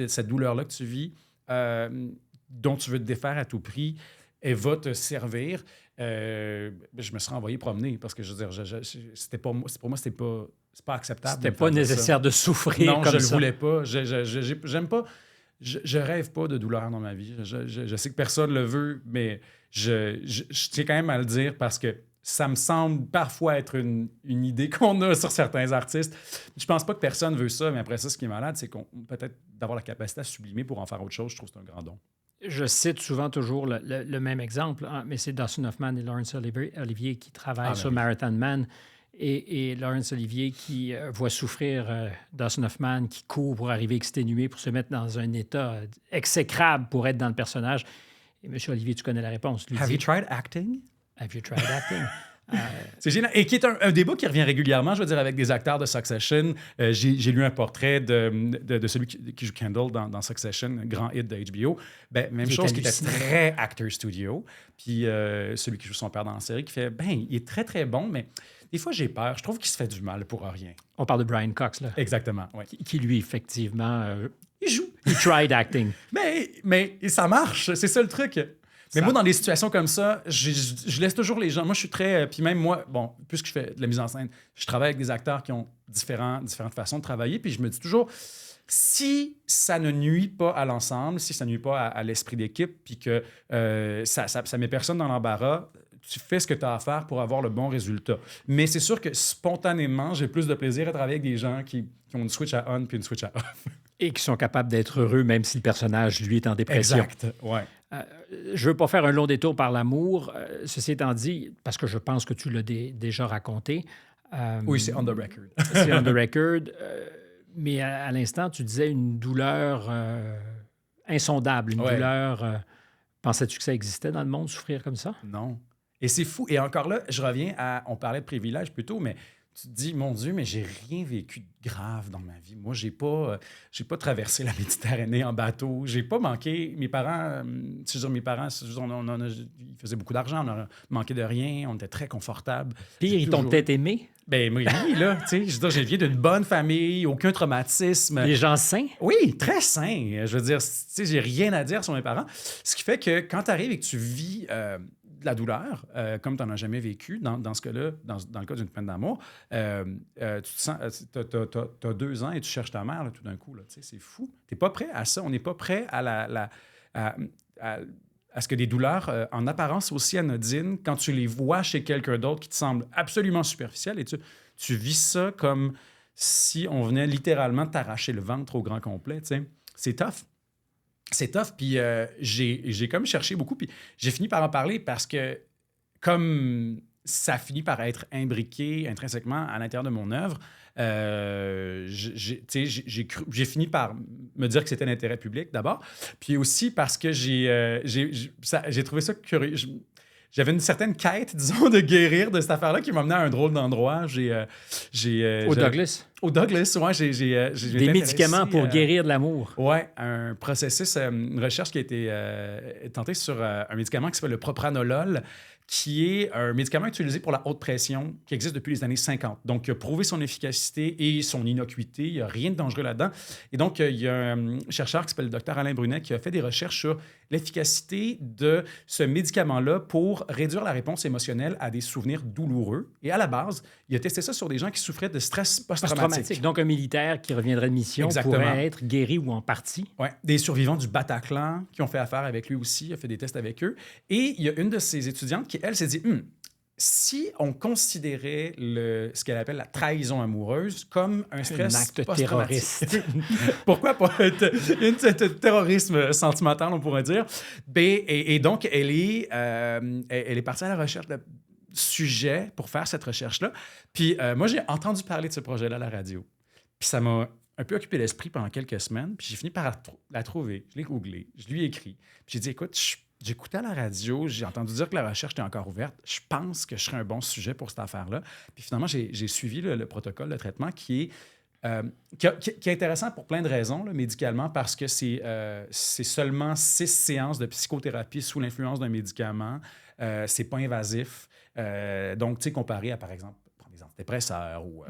cette douleur-là que tu vis, dont tu veux te défaire à tout prix, elle va te servir, je me serais envoyé promener parce que je veux dire, c'était pas moi, pour moi, c'est pas acceptable. C'était pas nécessaire de souffrir non, comme ça. Non, je le voulais pas. J'aime pas. Je rêve pas de douleur dans ma vie. Je sais que personne le veut, mais je tiens quand même à le dire parce que ça me semble parfois être une idée qu'on a sur certains artistes. Je pense pas que personne veut ça, mais après ça, ce qui est malade, c'est qu'on peut-être d'avoir la capacité à sublimer pour en faire autre chose. Je trouve que c'est un grand don. Je cite souvent toujours le même exemple, hein, mais c'est Dustin Hoffman et Laurence Olivier qui travaillent sur Marathon Man. Et Laurence Olivier qui voit souffrir Dustin Hoffman, qui court pour arriver exténué, pour se mettre dans un état exécrable pour être dans le personnage. Et M. Olivier, tu connais la réponse. Have you tried acting? Have you tried acting? C'est génial. Et qui est un débat qui revient régulièrement, je veux dire, avec des acteurs de Succession. J'ai lu un portrait de celui qui joue Kendall dans Succession, grand hit de HBO. Ben, même chose, qui était très actor studio. Puis celui qui joue son père dans la série, qui fait, ben, il est très, très bon, mais des fois, j'ai peur. Je trouve qu'il se fait du mal pour rien. On parle de Brian Cox, là. Exactement, oui. Qui lui, effectivement... il joue. He tried acting. mais ça marche, c'est ça le truc. Mais moi, dans des situations comme ça, je laisse toujours les gens. Moi, je suis très... Puis même moi, bon, puisque je fais de la mise en scène, je travaille avec des acteurs qui ont différentes façons de travailler. Puis je me dis toujours, si ça ne nuit pas à l'ensemble, si ça ne nuit pas à l'esprit d'équipe, puis que ça met personne dans l'embarras, tu fais ce que tu as à faire pour avoir le bon résultat. Mais c'est sûr que spontanément, j'ai plus de plaisir à travailler avec des gens qui ont une switch à on puis une switch à off. Et qui sont capables d'être heureux, même si le personnage, lui, est en dépression. Exact, ouais. Je veux pas faire un long détour par l'amour. Ceci étant dit, parce que je pense que tu l'as déjà raconté. Oui, c'est on the record. C'est on the record. Mais à l'instant, tu disais une douleur insondable, une douleur... Pensais-tu que ça existait dans le monde, souffrir comme ça? Non. Et c'est fou. Et encore là, je reviens à... On parlait de privilèges plus tôt, mais tu te dis, mon Dieu, mais j'ai rien vécu de grave dans ma vie. Moi, j'ai pas traversé la Méditerranée en bateau. J'ai pas manqué. Mes parents, ils faisaient beaucoup d'argent. On a manqué de rien. On était très confortables. Pire, ils t'ont peut-être aimé. Ben oui, là, tu sais, je veux dire, j'ai viens d'une bonne famille, aucun traumatisme. Les gens sains? Oui, très sains. Je veux dire, tu sais, j'ai rien à dire sur mes parents. Ce qui fait que quand tu arrives et que tu vis de la douleur, comme tu n'en as jamais vécu, dans ce cas-là, dans le cas d'une peine d'amour, tu te sens, t'as 2 ans et tu cherches ta mère, là, tout d'un coup, là, tu sais, c'est fou. Tu n'es pas prêt à ça. On n'est pas prêt à ce que des douleurs en apparence aussi anodines, quand tu les vois chez quelqu'un d'autre qui te semble absolument superficiel, et tu vis ça comme si on venait littéralement t'arracher le ventre au grand complet. Tu sais. C'est tough. C'est tough. Puis j'ai comme cherché beaucoup. Puis j'ai fini par en parler parce que comme ça finit par être imbriqué intrinsèquement à l'intérieur de mon œuvre, j'ai fini par me dire que c'était l'intérêt public d'abord, puis aussi parce que j'ai trouvé ça curieux. J'avais une certaine quête, disons, de guérir de cette affaire-là qui m'a mené à un drôle d'endroit. Au Douglas? Au Douglas, oui. Des médicaments pour guérir de l'amour. Oui, un processus, une recherche qui a été tentée sur un médicament qui s'appelle le propranolol, qui est un médicament utilisé pour la haute pression qui existe depuis les années 50. Donc, il a prouvé son efficacité et son innocuité. Il n'y a rien de dangereux là-dedans. Et donc, il y a un chercheur qui s'appelle le Dr Alain Brunet qui a fait des recherches sur l'efficacité de ce médicament-là pour réduire la réponse émotionnelle à des souvenirs douloureux. Et à la base, il a testé ça sur des gens qui souffraient de stress post-traumatique. Donc, un militaire qui reviendrait de mission pourrait être guéri ou en partie. Oui, des survivants du Bataclan qui ont fait affaire avec lui aussi, il a fait des tests avec eux. Et il y a une de ses étudiantes qui, elle, s'est dit, si on considérait ce qu'elle appelle la trahison amoureuse comme un stress acte terroriste. Pourquoi pas un terrorisme sentimental, on pourrait dire. Et donc, elle est partie à la recherche de sujets pour faire cette recherche-là. Puis moi, j'ai entendu parler de ce projet-là à la radio. Puis ça m'a un peu occupé l'esprit pendant quelques semaines. Puis j'ai fini par la trouver. Je l'ai googlée. Je lui ai écrit. Puis j'ai dit, écoute, j'écoutais à la radio, j'ai entendu dire que la recherche était encore ouverte. Je pense que je serais un bon sujet pour cette affaire-là. Puis finalement, j'ai suivi le protocole de traitement qui est intéressant pour plein de raisons, là, médicalement, parce que c'est seulement 6 séances de psychothérapie sous l'influence d'un médicament. C'est pas invasif. Donc, tu sais, comparé à, par exemple, des antidépresseurs ou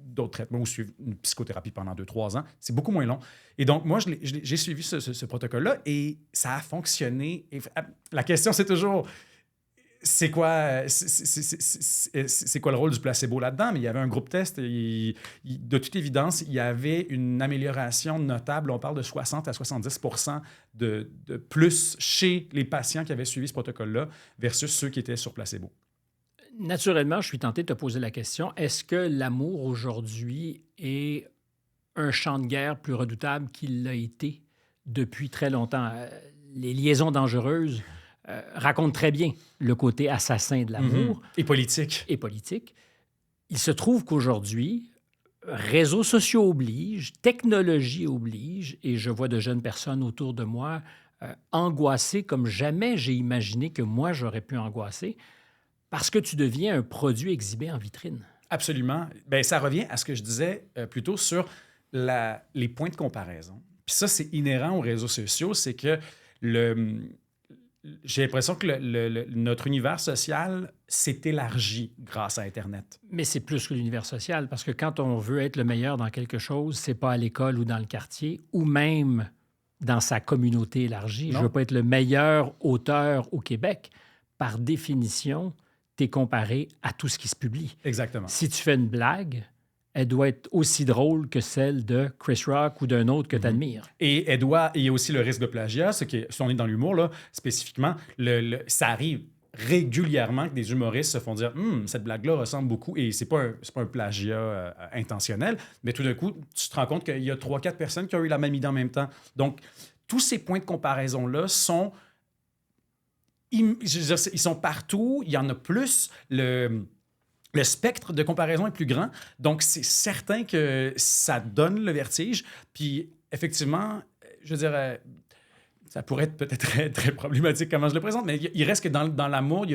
d'autres traitements ou suivre une psychothérapie pendant 2-3 ans, c'est beaucoup moins long. Et donc, moi, j'ai suivi ce protocole-là et ça a fonctionné. Et la question, c'est toujours, c'est quoi le rôle du placebo là-dedans? Mais il y avait un groupe test. De toute évidence, il y avait une amélioration notable. On parle de 60 à 70 % de plus chez les patients qui avaient suivi ce protocole-là versus ceux qui étaient sur placebo. Naturellement, je suis tenté de te poser la question, est-ce que l'amour aujourd'hui est un champ de guerre plus redoutable qu'il l'a été depuis très longtemps? Les liaisons dangereuses racontent très bien le côté assassin de l'amour. Et politique. Et politique. Il se trouve qu'aujourd'hui, réseaux sociaux obligent, technologie oblige, et je vois de jeunes personnes autour de moi angoissées comme jamais j'ai imaginé que moi, j'aurais pu angoisser. Parce que tu deviens un produit exhibé en vitrine. Absolument. Bien, ça revient à ce que je disais plutôt sur les points de comparaison. Puis ça, c'est inhérent aux réseaux sociaux, c'est que j'ai l'impression que notre univers social s'est élargi grâce à Internet. Mais c'est plus que l'univers social, parce que quand on veut être le meilleur dans quelque chose, c'est pas à l'école ou dans le quartier, ou même dans sa communauté élargie. Non. Je veux pas être le meilleur auteur au Québec. Par définition, tu es comparé à tout ce qui se publie. Exactement. Si tu fais une blague, elle doit être aussi drôle que celle de Chris Rock ou d'un autre que tu admires. Et il y a aussi le risque de plagiat, si on est dans l'humour, là, spécifiquement, ça arrive régulièrement que des humoristes se font dire « cette blague-là ressemble beaucoup » et c'est pas un plagiat intentionnel, mais tout d'un coup, tu te rends compte qu'il y a 3-4 personnes qui ont eu la même idée en même temps. Donc, tous ces points de comparaison-là sont... ils sont partout, il y en a plus, le spectre de comparaison est plus grand, donc c'est certain que ça donne le vertige. Puis effectivement, je veux dire, ça pourrait être peut-être très, très problématique comment je le présente, mais il reste que dans l'amour,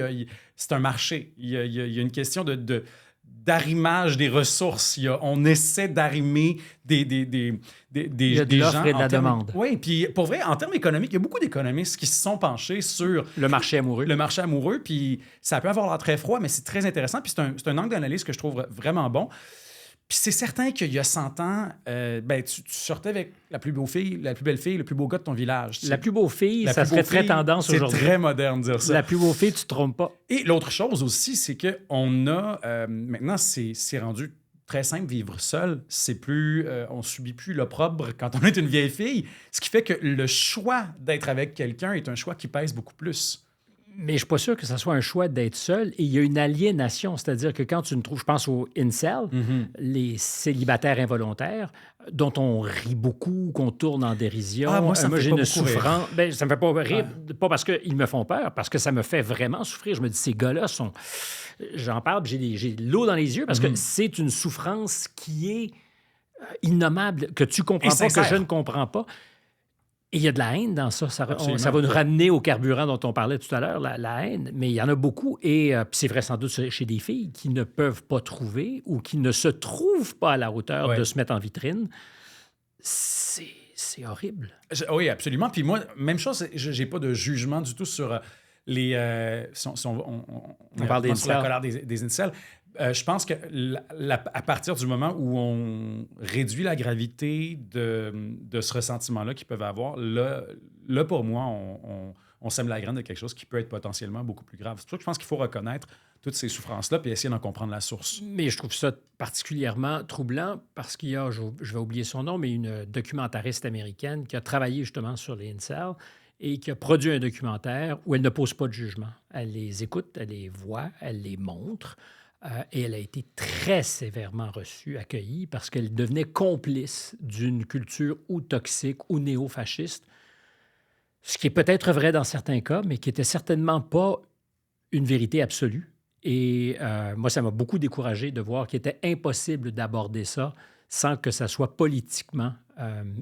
c'est un marché. Il y a une question d'arrimage des ressources. On essaie d'arrimer des Il y a de des l'offre gens et de la termes, demande. Oui, puis pour vrai, en termes économiques, il y a beaucoup d'économistes qui se sont penchés sur Le marché amoureux. le marché amoureux, puis ça peut avoir l'air très froid, mais c'est très intéressant, puis c'est un angle d'analyse que je trouve vraiment bon. Puis c'est certain qu'il y a 100 ans, tu sortais avec la plus belle fille, le plus beau gars de ton village. La plus beau fille, La ça plus serait beau très fille, tendance aujourd'hui. C'est très moderne de dire ça. La plus beau fille, tu te trompes pas. Et l'autre chose aussi, c'est qu'on a... maintenant, c'est rendu très simple, vivre seul. C'est plus... on subit plus l'opprobre quand on est une vieille fille. Ce qui fait que le choix d'être avec quelqu'un est un choix qui pèse beaucoup plus. Mais je ne suis pas sûr que ça soit un choix d'être seul. Et il y a une aliénation, c'est-à-dire que quand tu ne trouves, je pense aux incels, les célibataires involontaires, dont on rit beaucoup, qu'on tourne en dérision. Ah, moi, ça me fait j'ai pas une beaucoup rire. souffrance. Ben, ça me fait pas rire, pas parce qu'ils me font peur, parce que ça me fait vraiment souffrir. Je me dis, ces gars-là sont... J'en parle, j'ai l'eau dans les yeux, parce que c'est une souffrance qui est innommable, que tu comprends pas, que je ne comprends pas. Et il y a de la haine dans ça. Ça va nous ramener au carburant dont on parlait tout à l'heure, la haine. Mais il y en a beaucoup. Et c'est vrai sans doute chez des filles qui ne peuvent pas trouver ou qui ne se trouvent pas à la hauteur de se mettre en vitrine. C'est horrible. Oui, absolument. Puis moi, même chose, j'ai pas de jugement du tout sur les... on parle des sur la colère des incels. Je pense que à partir du moment où on réduit la gravité de ce ressentiment-là qu'ils peuvent avoir, là pour moi, on sème la graine de quelque chose qui peut être potentiellement beaucoup plus grave. C'est pour ça que je pense qu'il faut reconnaître toutes ces souffrances-là puis essayer d'en comprendre la source. Mais je trouve ça particulièrement troublant parce qu'il y a, je vais oublier son nom, mais une documentariste américaine qui a travaillé justement sur les incels et qui a produit un documentaire où elle ne pose pas de jugement. Elle les écoute, elle les voit, elle les montre. Et elle a été très sévèrement reçue, accueillie, parce qu'elle devenait complice d'une culture ou toxique ou néo-fasciste, ce qui est peut-être vrai dans certains cas, mais qui n'était certainement pas une vérité absolue. Et moi, ça m'a beaucoup découragé de voir qu'il était impossible d'aborder ça sans que ça soit politiquement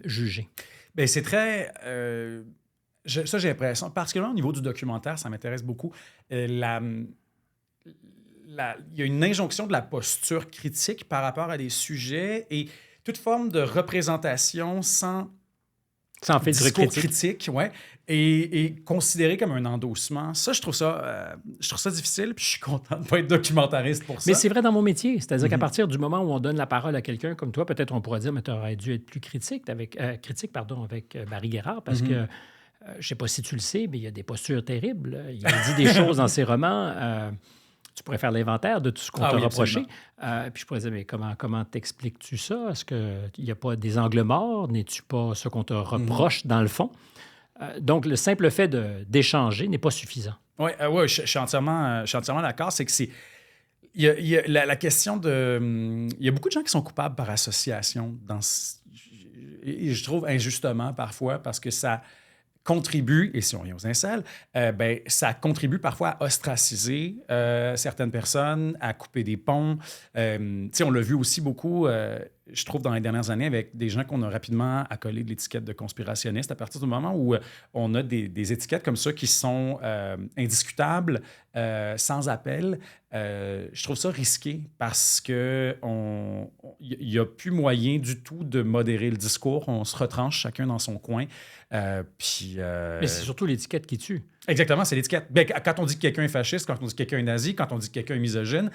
jugé. Bien, c'est très... ça, j'ai l'impression, particulièrement au niveau du documentaire, ça m'intéresse beaucoup. Il y a une injonction de la posture critique par rapport à des sujets et toute forme de représentation sans filtre critique ouais, et considéré comme un endossement. Ça, je trouve ça difficile, puis je suis content de ne pas être documentariste pour ça. Mais c'est vrai dans mon métier. C'est-à-dire qu'à partir du moment où on donne la parole à quelqu'un comme toi, peut-être on pourrait dire, mais tu aurais dû être plus critique avec Barry Guerrard, parce que je ne sais pas si tu le sais, mais il y a des postures terribles. Il a dit des choses dans ses romans... tu pourrais faire l'inventaire de tout ce qu'on t'a reproché. Puis je pourrais dire, mais comment t'expliques-tu ça? Est-ce qu'il n'y a pas des angles morts? N'es-tu pas ce qu'on te reproche dans le fond? Donc, le simple fait d'échanger n'est pas suffisant. Oui, je suis entièrement d'accord. C'est que c'est... Il y a la question de... Il y a beaucoup de gens qui sont coupables par association. Et je trouve injustement parfois parce que ça... contribue, et si on vient aux incels, ça contribue parfois à ostraciser certaines personnes, à couper des ponts. On l'a vu aussi beaucoup, je trouve, dans les dernières années, avec des gens qu'on a rapidement accolé de l'étiquette de conspirationniste à partir du moment où on a des étiquettes comme ça qui sont indiscutables, sans appel. Je trouve ça risqué parce que il n'y a plus moyen du tout de modérer le discours. On se retranche chacun dans son coin. Mais c'est surtout l'étiquette qui tue. Exactement, c'est l'étiquette. Quand on dit que quelqu'un est fasciste, quand on dit que quelqu'un est nazi, quand on dit que quelqu'un est misogyne,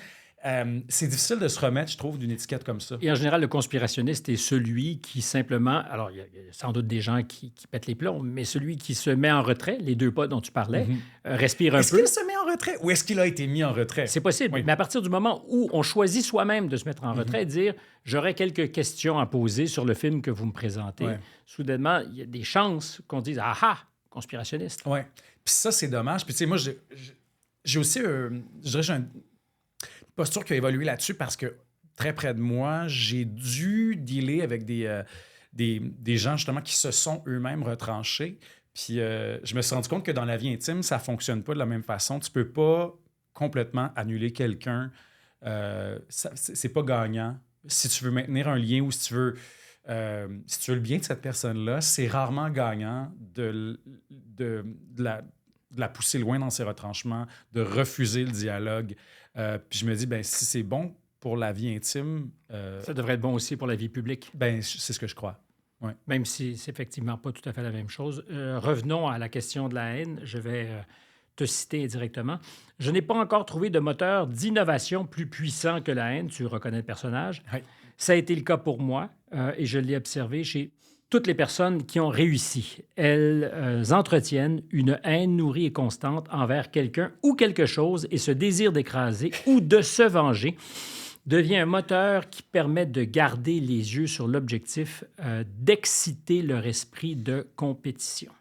c'est difficile de se remettre, je trouve, d'une étiquette comme ça. Et en général, le conspirationniste est celui qui simplement... Alors, il y a sans doute des gens qui pètent les plombs, mais celui qui se met en retrait, les deux pas dont tu parlais, respire un peu. Est-ce qu'il se met en retrait ou est-ce qu'il a été mis en retrait? C'est possible, mais à partir du moment où on choisit soi-même de se mettre en retrait et de dire « J'aurais quelques questions à poser sur le film que vous me présentez », soudainement, il y a des chances qu'on dise « Ah ah, conspirationniste ». Oui. Puis ça, c'est dommage. Puis tu sais, moi, j'ai aussi, j'ai une posture qui a évolué là-dessus parce que très près de moi, j'ai dû dealer avec des gens justement qui se sont eux-mêmes retranchés. Puis je me suis rendu compte que dans la vie intime, ça ne fonctionne pas de la même façon. Tu ne peux pas complètement annuler quelqu'un. C'est pas gagnant. Si tu veux maintenir un lien ou si tu veux le bien de cette personne-là, c'est rarement gagnant de la pousser loin dans ses retranchements, de refuser le dialogue. Puis je me dis, si c'est bon pour la vie intime, Ça devrait être bon aussi pour la vie publique. ben, c'est ce que je crois. Ouais. Même si c'est effectivement pas tout à fait la même chose. Revenons à la question de la haine. Je vais te citer directement. Je n'ai pas encore trouvé de moteur d'innovation plus puissant que la haine. Tu reconnais le personnage. Oui. Ça a été le cas pour moi et je l'ai observé chez toutes les personnes qui ont réussi. Elles entretiennent une haine nourrie et constante envers quelqu'un ou quelque chose et ce désir d'écraser ou de se venger devient un moteur qui permet de garder les yeux sur l'objectif, d'exciter leur esprit de compétition.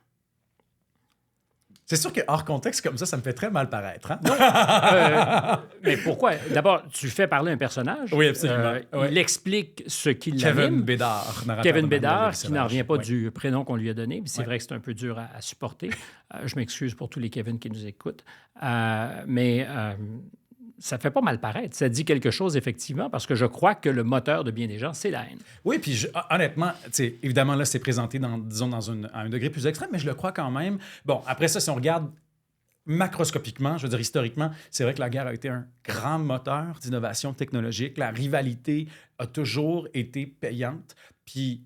C'est sûr que hors contexte comme ça me fait très mal paraître. Hein? Mais pourquoi? D'abord, tu fais parler un personnage. Oui, absolument. Ouais. Il explique ce qu'il Kevin l'anime. Bédard, narrateur Kevin de Bédard, Manuel qui n'en revient pas Sauvage. du prénom qu'on lui a donné. Puis c'est Ouais. vrai que c'est un peu dur à supporter. Je m'excuse pour tous les Kevin qui nous écoutent. Mais ça fait pas mal paraître. Ça dit quelque chose, effectivement, parce que je crois que le moteur de bien des gens, c'est la haine. Oui, puis honnêtement, évidemment, là, c'est présenté à un degré plus extrême, mais je le crois quand même. Bon, après ça, si on regarde macroscopiquement, je veux dire historiquement, c'est vrai que la guerre a été un grand moteur d'innovation technologique. La rivalité a toujours été payante. Puis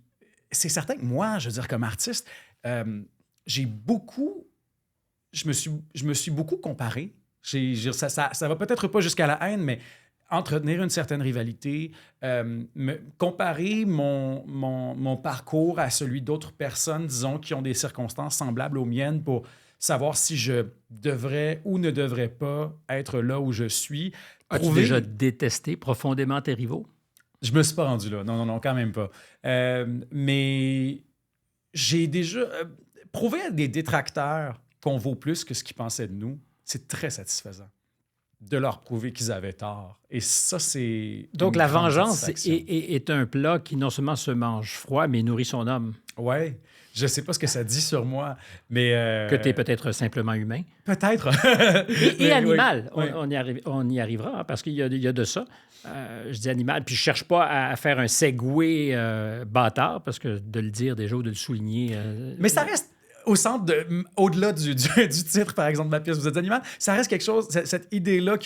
c'est certain que moi, je veux dire, comme artiste, je me suis beaucoup comparé. Ça va peut-être pas jusqu'à la haine, mais entretenir une certaine rivalité, comparer mon parcours à celui d'autres personnes, disons, qui ont des circonstances semblables aux miennes pour savoir si je devrais ou ne devrais pas être là où je suis. As-tu déjà détesté profondément tes rivaux? Je me suis pas rendu là. Non, quand même pas. Mais j'ai déjà prouvé à des détracteurs qu'on vaut plus que ce qu'ils pensaient de nous. C'est très satisfaisant de leur prouver qu'ils avaient tort. Et ça, c'est... Donc, la vengeance est un plat qui non seulement se mange froid, mais nourrit son homme. Oui. Je sais pas ce que ça dit sur moi, mais... Que tu es peut-être simplement humain. Peut-être. Et animal. Oui. On y arrivera, hein, parce qu'il y a de ça. Je dis animal, puis je cherche pas à faire un segue bâtard, parce que de le dire déjà ou de le souligner... Mais ça reste... Au centre, au-delà du titre, par exemple, de ma pièce, vous êtes animal, ça reste quelque chose, cette idée-là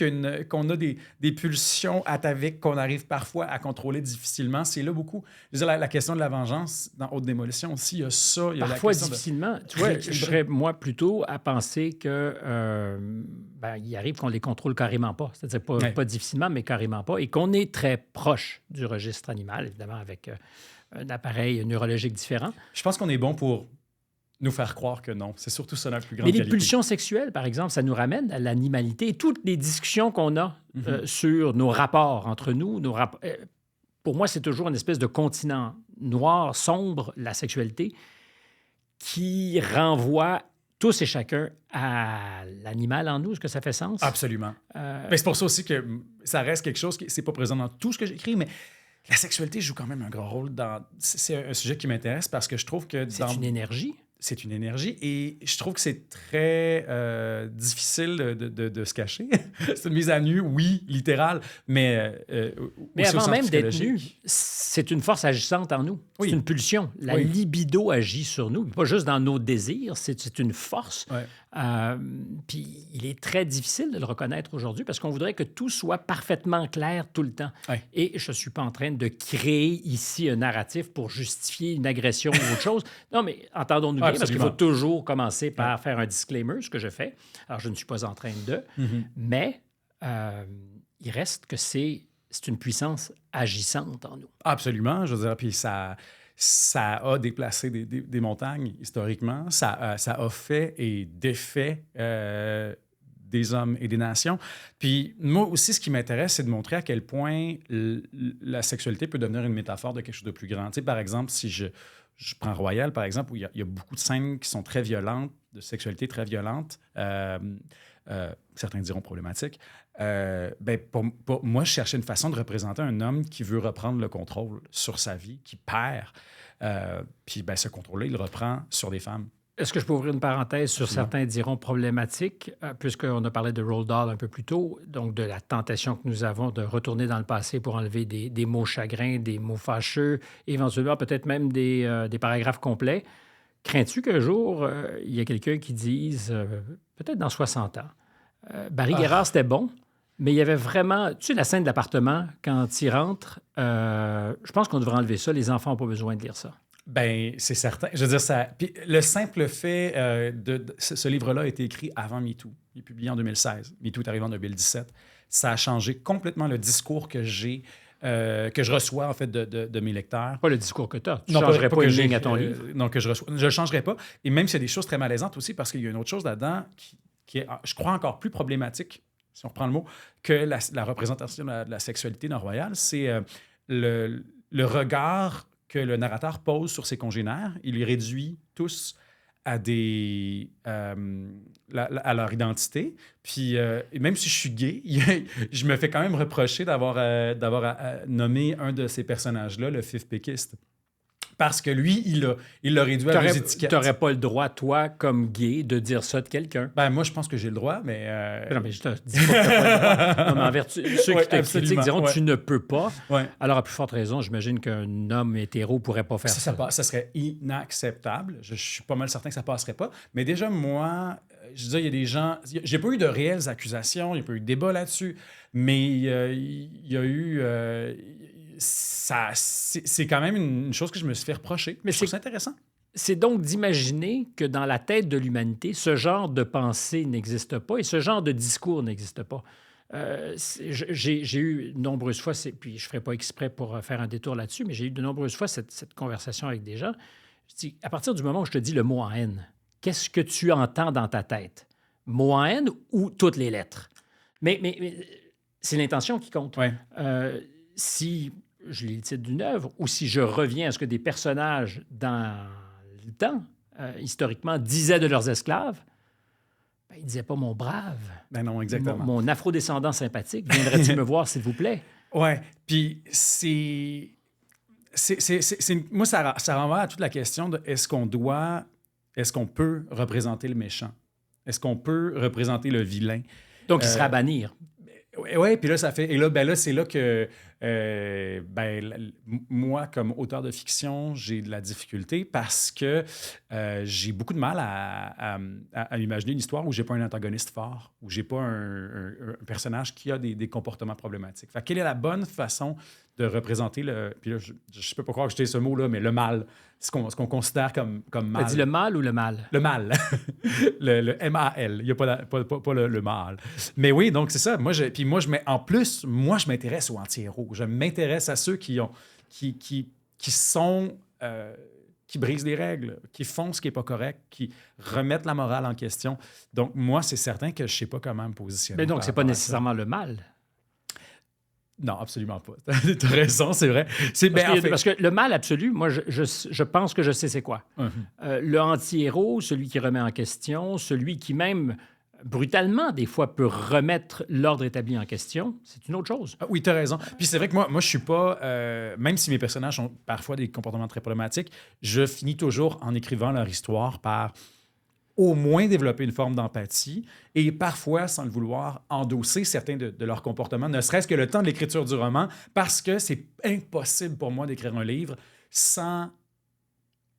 qu'on a des pulsions ataviques qu'on arrive parfois à contrôler difficilement, c'est là beaucoup. Je veux dire, la question de la vengeance, dans Haute Démolition aussi, il y a ça. Il y a parfois la question difficilement. Tu vois, je serais, moi, plutôt à penser que il arrive qu'on les contrôle carrément pas. C'est-à-dire pas difficilement, mais carrément pas. Et qu'on est très proche du registre animal, évidemment, avec un appareil neurologique différent. Je pense qu'on est bon pour nous faire croire que non. C'est surtout ça la plus grande qualité. Mais les qualité. pulsions sexuelles, par exemple, ça nous ramène à l'animalité. Et toutes les discussions qu'on a sur nos rapports entre nous, pour moi, c'est toujours une espèce de continent noir, sombre, la sexualité, qui renvoie tous et chacun à l'animal en nous. Est-ce que ça fait sens? Absolument. Mais c'est pour ça aussi que ça reste quelque chose qui n'est pas présent dans tout ce que j'écris, mais la sexualité joue quand même un grand rôle dans... C'est un sujet qui m'intéresse parce que je trouve que... C'est une énergie. C'est une énergie et je trouve que c'est très difficile de se cacher. C'est une mise à nu, oui, littérale, mais avant même d'être nu, c'est une force agissante en nous. Oui. C'est une pulsion. La libido agit sur nous, pas juste dans nos désirs, c'est une force. Ouais. Puis il est très difficile de le reconnaître aujourd'hui parce qu'on voudrait que tout soit parfaitement clair tout le temps. Ouais. Et je ne suis pas en train de créer ici un narratif pour justifier une agression ou autre chose. Non, mais entendons-nous bien, parce qu'il faut toujours commencer par faire un disclaimer, ce que je fais. Alors, je ne suis pas en train de... Mais il reste que c'est une puissance agissante en nous. Absolument. Je veux dire, puis ça a déplacé des montagnes historiquement. Ça a fait et défait des hommes et des nations. Puis moi aussi, ce qui m'intéresse, c'est de montrer à quel point la sexualité peut devenir une métaphore de quelque chose de plus grand. Tu sais, par exemple, si je prends Royal, par exemple, où il y a beaucoup de scènes qui sont très violentes, de sexualité très violente, certains diront problématiques. Pour moi, je cherchais une façon de représenter un homme qui veut reprendre le contrôle sur sa vie, qui perd. Puis ce contrôle-là, il le reprend sur des femmes. Est-ce que je peux ouvrir une parenthèse sur certains diront problématiques, puisqu'on a parlé de Roald Dahl un peu plus tôt, donc de la tentation que nous avons de retourner dans le passé pour enlever des mots chagrins, des mots fâcheux, éventuellement peut-être même des paragraphes complets. Crains-tu qu'un jour, il y ait quelqu'un qui dise, peut-être dans 60 ans, Barry Guerrard, c'était bon, Mais il y avait vraiment... Tu sais, la scène de l'appartement, quand il rentre, je pense qu'on devrait enlever ça. Les enfants n'ont pas besoin de lire ça. Ben, c'est certain. Je veux dire, ça. Puis le simple fait ce livre-là a été écrit avant MeToo. Il est publié en 2016. MeToo est arrivé en 2017. Ça a changé complètement le discours que je reçois, en fait, de mes lecteurs. Pas le discours que tu as. Tu Non, ne changerais pas une j'ai, ligne à ton livre. non, que je reçois. Je ne le changerai pas. Et même s'il y a des choses très malaisantes aussi, parce qu'il y a une autre chose là-dedans qui est, je crois, encore plus problématique, si on reprend le mot, que la représentation de la sexualité dans Royal, c'est le regard que le narrateur pose sur ses congénères. Il les réduit tous à à leur identité. Puis, même si je suis gay, je me fais quand même reprocher d'avoir nommé un de ces personnages-là le fifth-péquiste. Parce que lui, il l'a réduit à deux étiquettes. Tu n'aurais pas le droit, toi, comme gay, de dire ça de quelqu'un. Ben, moi, je pense que j'ai le droit, mais... Non, mais je te dis pas que tu n'as pas le droit. Non, mais en vertu, ceux qui te critiquent diront tu ne peux pas. Ouais. Alors, à plus forte raison, j'imagine qu'un homme hétéro ne pourrait pas faire ça. Ça serait inacceptable. Je suis pas mal certain que ça passerait pas. Mais déjà, moi, je veux dire, il y a des gens... J'ai pas eu de réelles accusations, il n'y a pas eu de débat là-dessus, mais il y a eu... c'est quand même une chose que je me suis fait reprocher. Mais je trouve ça intéressant. C'est donc d'imaginer que dans la tête de l'humanité, ce genre de pensée n'existe pas et ce genre de discours n'existe pas. J'ai eu de nombreuses fois, puis je ne ferai pas exprès pour faire un détour là-dessus, mais j'ai eu de nombreuses fois cette conversation avec des gens. Je dis, à partir du moment où je te dis le mot en haine, qu'est-ce que tu entends dans ta tête? Mot en haine ou toutes les lettres? Mais c'est l'intention qui compte. Ouais. Si je lis le titre d'une œuvre ou si je reviens à ce que des personnages dans le temps, historiquement, disaient de leurs esclaves, ben, ils ne disaient pas « mon brave ». Ben non, exactement. Mon afro-descendant sympathique, viendrait-il me voir, s'il vous plaît? Ouais, puis moi, ça renvoie à toute la question de est-ce qu'on peut représenter le méchant? Est-ce qu'on peut représenter le vilain? Donc, il sera à bannir. Oui, puis là, ça fait... Et là, ben là, c'est là que moi, comme auteur de fiction, j'ai de la difficulté parce que j'ai beaucoup de mal à imaginer une histoire où j'ai pas un antagoniste fort, où j'ai pas un personnage qui a des comportements problématiques. Fait, quelle est la bonne façon de représenter le... Puis là, je ne peux pas croire que j'étais ce mot-là, mais le mal, ce qu'on considère comme mal. Tu as dit le mal ou le mal? Le mal. le M-A-L. Il n'y a pas le mal. Mais oui, donc c'est ça. Puis moi, je m'intéresse aux anti-héros. Je m'intéresse à ceux qui brisent les règles, qui font ce qui n'est pas correct, qui remettent la morale en question. Donc, moi, c'est certain que je ne sais pas comment me positionner. Mais donc, ce n'est pas nécessairement le mal. Non, absolument pas. Tu as raison, c'est vrai. Parce que le mal absolu, moi, je pense que je sais c'est quoi. Le anti-héros, celui qui remet en question, celui qui même brutalement, des fois, peut remettre l'ordre établi en question, c'est une autre chose. Ah, oui, tu as raison. Puis c'est vrai que moi je suis pas... même si mes personnages ont parfois des comportements très problématiques, je finis toujours en écrivant leur histoire par au moins développer une forme d'empathie et parfois, sans le vouloir, endosser certains de leurs comportements, ne serait-ce que le temps de l'écriture du roman, parce que c'est impossible pour moi d'écrire un livre sans...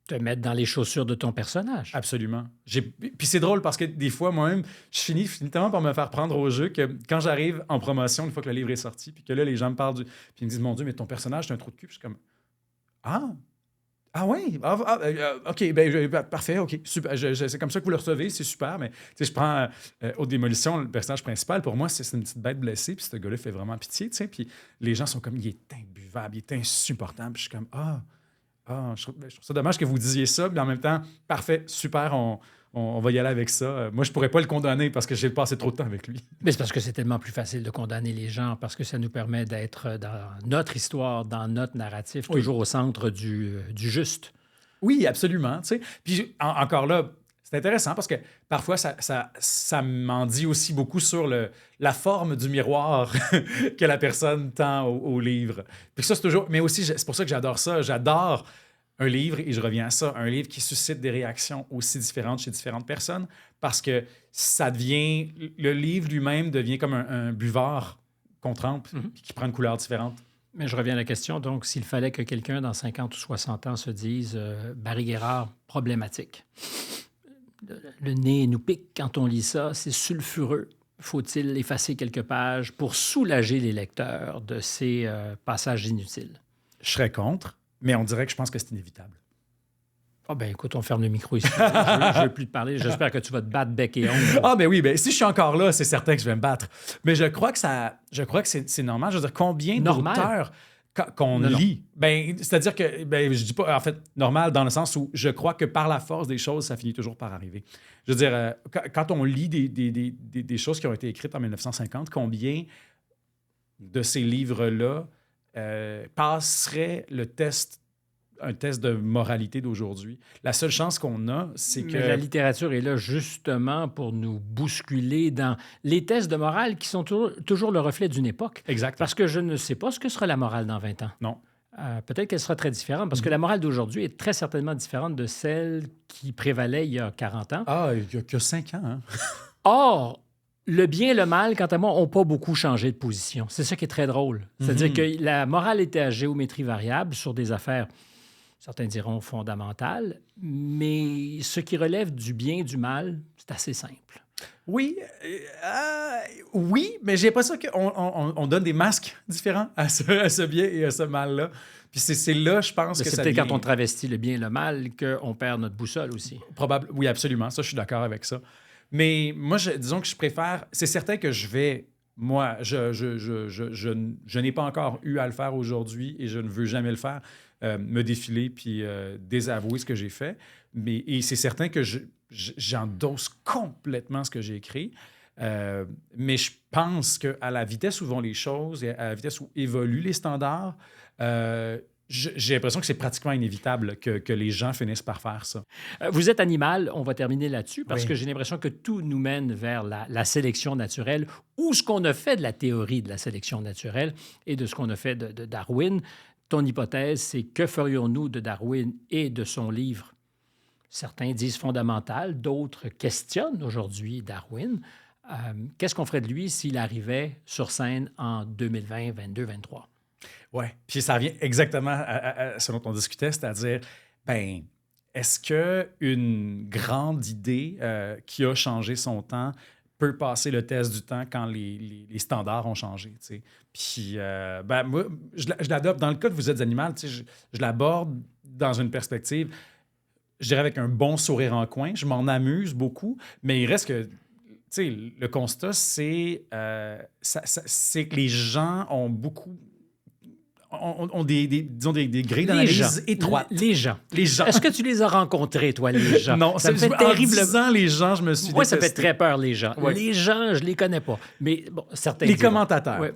te mettre dans les chaussures de ton personnage. Absolument. Puis c'est drôle parce que des fois, moi-même, je finis tellement par me faire prendre au jeu que quand j'arrive en promotion, une fois que le livre est sorti, puis que là, les gens me parlent puis ils me disent « Mon Dieu, mais ton personnage, c'est un trou de cul. » Puis je suis comme « Ah oui? OK, parfait, OK, super. C'est comme ça que vous le recevez, c'est super, mais je prends Haute Démolition, le personnage principal, pour moi, c'est une petite bête blessée, puis ce gars-là fait vraiment pitié, tu sais, puis les gens sont comme, il est imbuvable, il est insupportable, puis je suis comme, je trouve ça dommage que vous disiez ça, mais en même temps, parfait, super, on va y aller avec ça. Moi, je pourrais pas le condamner parce que j'ai passé trop de temps avec lui. Mais c'est parce que c'est tellement plus facile de condamner les gens, parce que ça nous permet d'être dans notre histoire, dans notre narratif, toujours au centre du juste. Oui, absolument. Tu sais. Puis encore là, c'est intéressant parce que parfois, ça m'en dit aussi beaucoup sur la forme du miroir que la personne tend au livre. Puis ça, c'est toujours... Mais aussi, c'est pour ça que j'adore ça. J'adore un livre, et je reviens à ça, un livre qui suscite des réactions aussi différentes chez différentes personnes, parce que ça devient... Le livre lui-même devient comme un buvard qu'on trempe, puis qui prend une couleur différente. Mais je reviens à la question. Donc, s'il fallait que quelqu'un dans 50 ou 60 ans se dise Barry Guérard, problématique. Le nez nous pique quand on lit ça, c'est sulfureux. faut-il effacer quelques pages pour soulager les lecteurs de ces passages inutiles? Je serais contre, mais on dirait que je pense que c'est inévitable. Ah ben écoute, on ferme le micro ici. Je veux plus te parler. J'espère que tu vas te battre bec et ongle. Ah, ben oui, ben si je suis encore là, c'est certain que je vais me battre. Mais je crois que c'est normal. Je veux dire, combien d'auteurs qu'on lit? Ben, c'est-à-dire que, ben, je dis pas, en fait, normal dans le sens où je crois que par la force des choses, ça finit toujours par arriver. Je veux dire, quand on lit des choses qui ont été écrites en 1950, combien de ces livres-là passeraient un test de moralité d'aujourd'hui? La seule chance qu'on a, c'est que... Mais la littérature est là justement pour nous bousculer dans les tests de morale qui sont toujours le reflet d'une époque. Exact. Parce que je ne sais pas ce que sera la morale dans 20 ans. Non. Peut-être qu'elle sera très différente, parce que la morale d'aujourd'hui est très certainement différente de celle qui prévalait il y a 40 ans. Ah, il y a que 5 ans, hein? Or, le bien et le mal, quant à moi, n'ont pas beaucoup changé de position. C'est ça qui est très drôle. C'est-à-dire que la morale était à géométrie variable sur des affaires, certains diront fondamentales, mais ce qui relève du bien et du mal, c'est assez simple. Oui, oui, mais j'ai l'impression qu'on donne des masques différents à ce bien et à ce mal-là. Puis c'est là, je pense, mais que c'est ça peut-être devient... quand on travestit le bien et le mal qu'on perd notre boussole aussi. Oui, absolument. Ça, je suis d'accord avec ça. Mais moi, disons que je préfère... C'est certain que je vais... Moi, je n'ai pas encore eu à le faire aujourd'hui et je ne veux jamais le faire, me défiler puis désavouer ce que j'ai fait. Et c'est certain que j'endosse complètement ce que j'ai écrit. Mais je pense qu'à la vitesse où vont les choses et à la vitesse où évoluent les standards, j'ai l'impression que c'est pratiquement inévitable que les gens finissent par faire ça. Vous êtes animal, on va terminer là-dessus, parce que j'ai l'impression que tout nous mène vers la sélection naturelle ou ce qu'on a fait de la théorie de la sélection naturelle et de ce qu'on a fait de Darwin. Ton hypothèse, c'est que ferions-nous de Darwin et de son livre? Certains disent fondamental, d'autres questionnent aujourd'hui Darwin. Qu'est-ce qu'on ferait de lui s'il arrivait sur scène en 2020, 22, 23? Oui, puis ça revient exactement à ce dont on discutait, c'est-à-dire, ben, est-ce qu'une grande idée qui a changé son temps peut passer le test du temps quand les standards ont changé, tu sais? Puis, ben, moi, je l'adopte. Dans le cas de Vous êtes animal, tu sais, je l'aborde dans une perspective, je dirais avec un bon sourire en coin. Je m'en amuse beaucoup, mais il reste que... Tu sais, le constat, c'est que les gens ont beaucoup... ont disons des grilles d'analyse étroites. Les gens. Les gens. Est-ce que tu les as rencontrés, toi, les gens? Non, ça me fait terrible. En disant les gens, je me suis Moi, détesté. ça fait très peur, les gens. Ouais. Les gens, je les connais pas. Mais bon, certains Les diront. commentateurs. Ouais.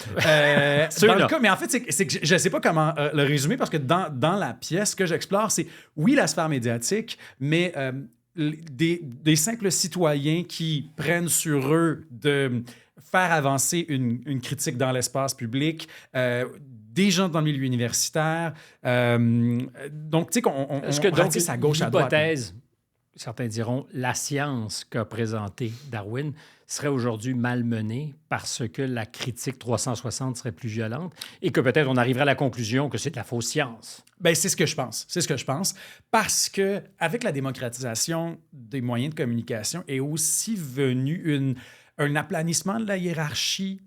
Dans le cas, mais en fait, c'est que je ne sais pas comment le résumer parce que dans la pièce, ce que j'explore, c'est, oui, la sphère médiatique, mais des simples citoyens qui prennent sur eux de faire avancer une critique dans l'espace public, des gens dans le milieu universitaire. Donc, tu sais, qu'on ratisse à gauche, à droite. L'hypothèse, certains diront, la science qu'a présentée Darwin serait aujourd'hui malmenée parce que la critique 360 serait plus violente et que peut-être on arriverait à la conclusion que c'est de la fausse science. Bien, c'est ce que je pense. C'est ce que je pense. Parce qu'avec la démocratisation des moyens de communication est aussi venu un aplanissement de la hiérarchie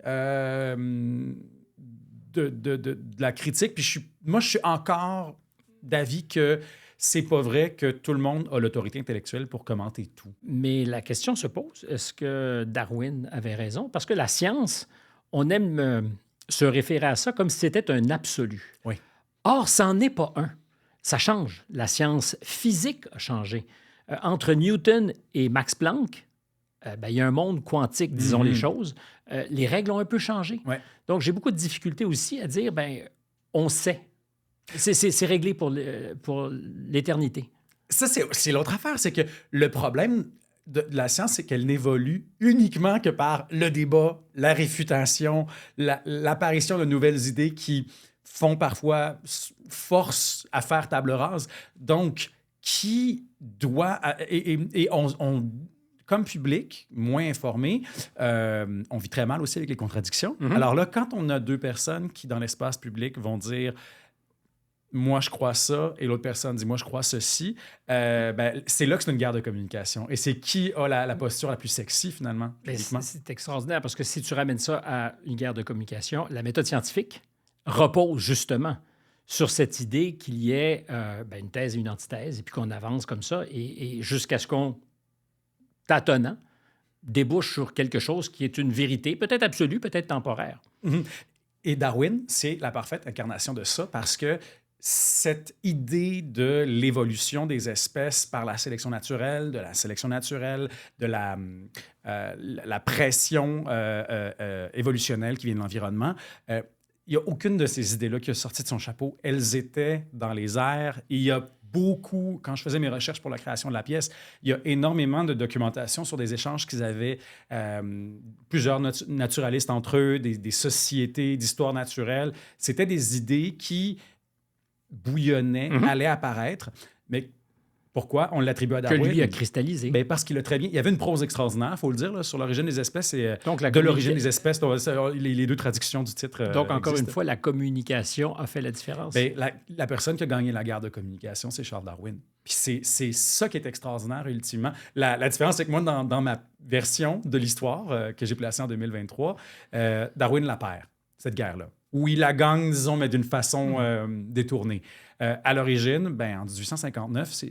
de la critique. Puis moi, je suis encore d'avis que c'est pas vrai que tout le monde a l'autorité intellectuelle pour commenter tout. Mais la question se pose, est-ce que Darwin avait raison? Parce que la science, on aime se référer à ça comme si c'était un absolu. Oui. Or, ça n'en est pas un. Ça change. La science physique a changé. Entre Newton et Max Planck, il y a un monde quantique, disons les choses. Les règles ont un peu changé. Ouais. Donc, j'ai beaucoup de difficultés aussi à dire, on sait. C'est réglé pour l'éternité. Ça, c'est l'autre affaire. C'est que le problème de la science, c'est qu'elle n'évolue uniquement que par le débat, la réfutation, l'apparition de nouvelles idées qui font parfois force à faire table rase. Donc, qui doit... Et on comme public, moins informé, on vit très mal aussi avec les contradictions. Mm-hmm. Alors là, quand on a deux personnes qui, dans l'espace public, vont dire moi, je crois ça, et l'autre personne dit, moi, je crois ceci, ben, c'est là que c'est une guerre de communication. Et c'est qui a la posture la plus sexy, finalement, publiquement. C'est extraordinaire parce que si tu ramènes ça à une guerre de communication, la méthode scientifique repose justement sur cette idée qu'il y ait une thèse et une antithèse, et puis qu'on avance comme ça, et jusqu'à ce qu'on, tâtonnant, débouche sur quelque chose qui est une vérité, peut-être absolue, peut-être temporaire. Mhm. Et Darwin, c'est la parfaite incarnation de ça parce que cette idée de l'évolution des espèces par la sélection naturelle, de la sélection naturelle, de la pression évolutionnelle qui vient de l'environnement, il n'y a aucune de ces idées-là qui a sorti de son chapeau. Elles étaient dans les airs. Et il y a beaucoup, quand je faisais mes recherches pour la création de la pièce, il y a énormément de documentation sur des échanges qu'ils avaient, plusieurs naturalistes entre eux, des sociétés d'histoire naturelle. C'était des idées qui bouillonnaient, allaient apparaître. Mais pourquoi on l'attribue à Darwin? Que lui a cristallisé. Bien, parce qu'il a très bien... Il y avait une prose extraordinaire, il faut le dire, là, sur l'origine des espèces et donc, de l'origine des espèces, les deux traductions du titre. Donc, encore existent. Une fois, la communication a fait la différence. Bien, la personne qui a gagné la guerre de communication, c'est Charles Darwin. Puis c'est ça qui est extraordinaire, ultimement. La différence, c'est que moi, dans ma version de l'histoire que j'ai placée en 2023, Darwin la perd, cette guerre-là. Où il la gagne, disons, mais d'une façon détournée. À l'origine, en 1859,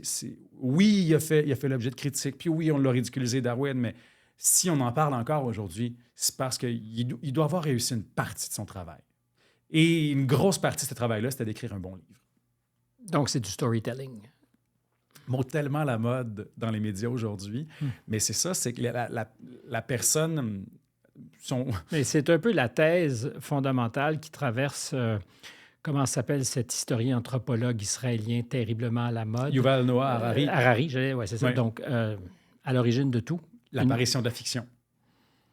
oui, il a fait l'objet de critiques, puis oui, on l'a ridiculisé, Darwin, mais si on en parle encore aujourd'hui, c'est parce qu'il doit avoir réussi une partie de son travail. Et une grosse partie de ce travail-là, c'était d'écrire un bon livre. Donc, c'est du storytelling. Mot tellement à la mode dans les médias aujourd'hui, mais c'est ça, c'est que la personne... Mais c'est un peu la thèse fondamentale qui traverse... comment s'appelle cet historien anthropologue israélien terriblement à la mode? Yuval Noah Harari. Harari, c'est ça. Oui. Donc, à l'origine de tout. L'apparition de la fiction.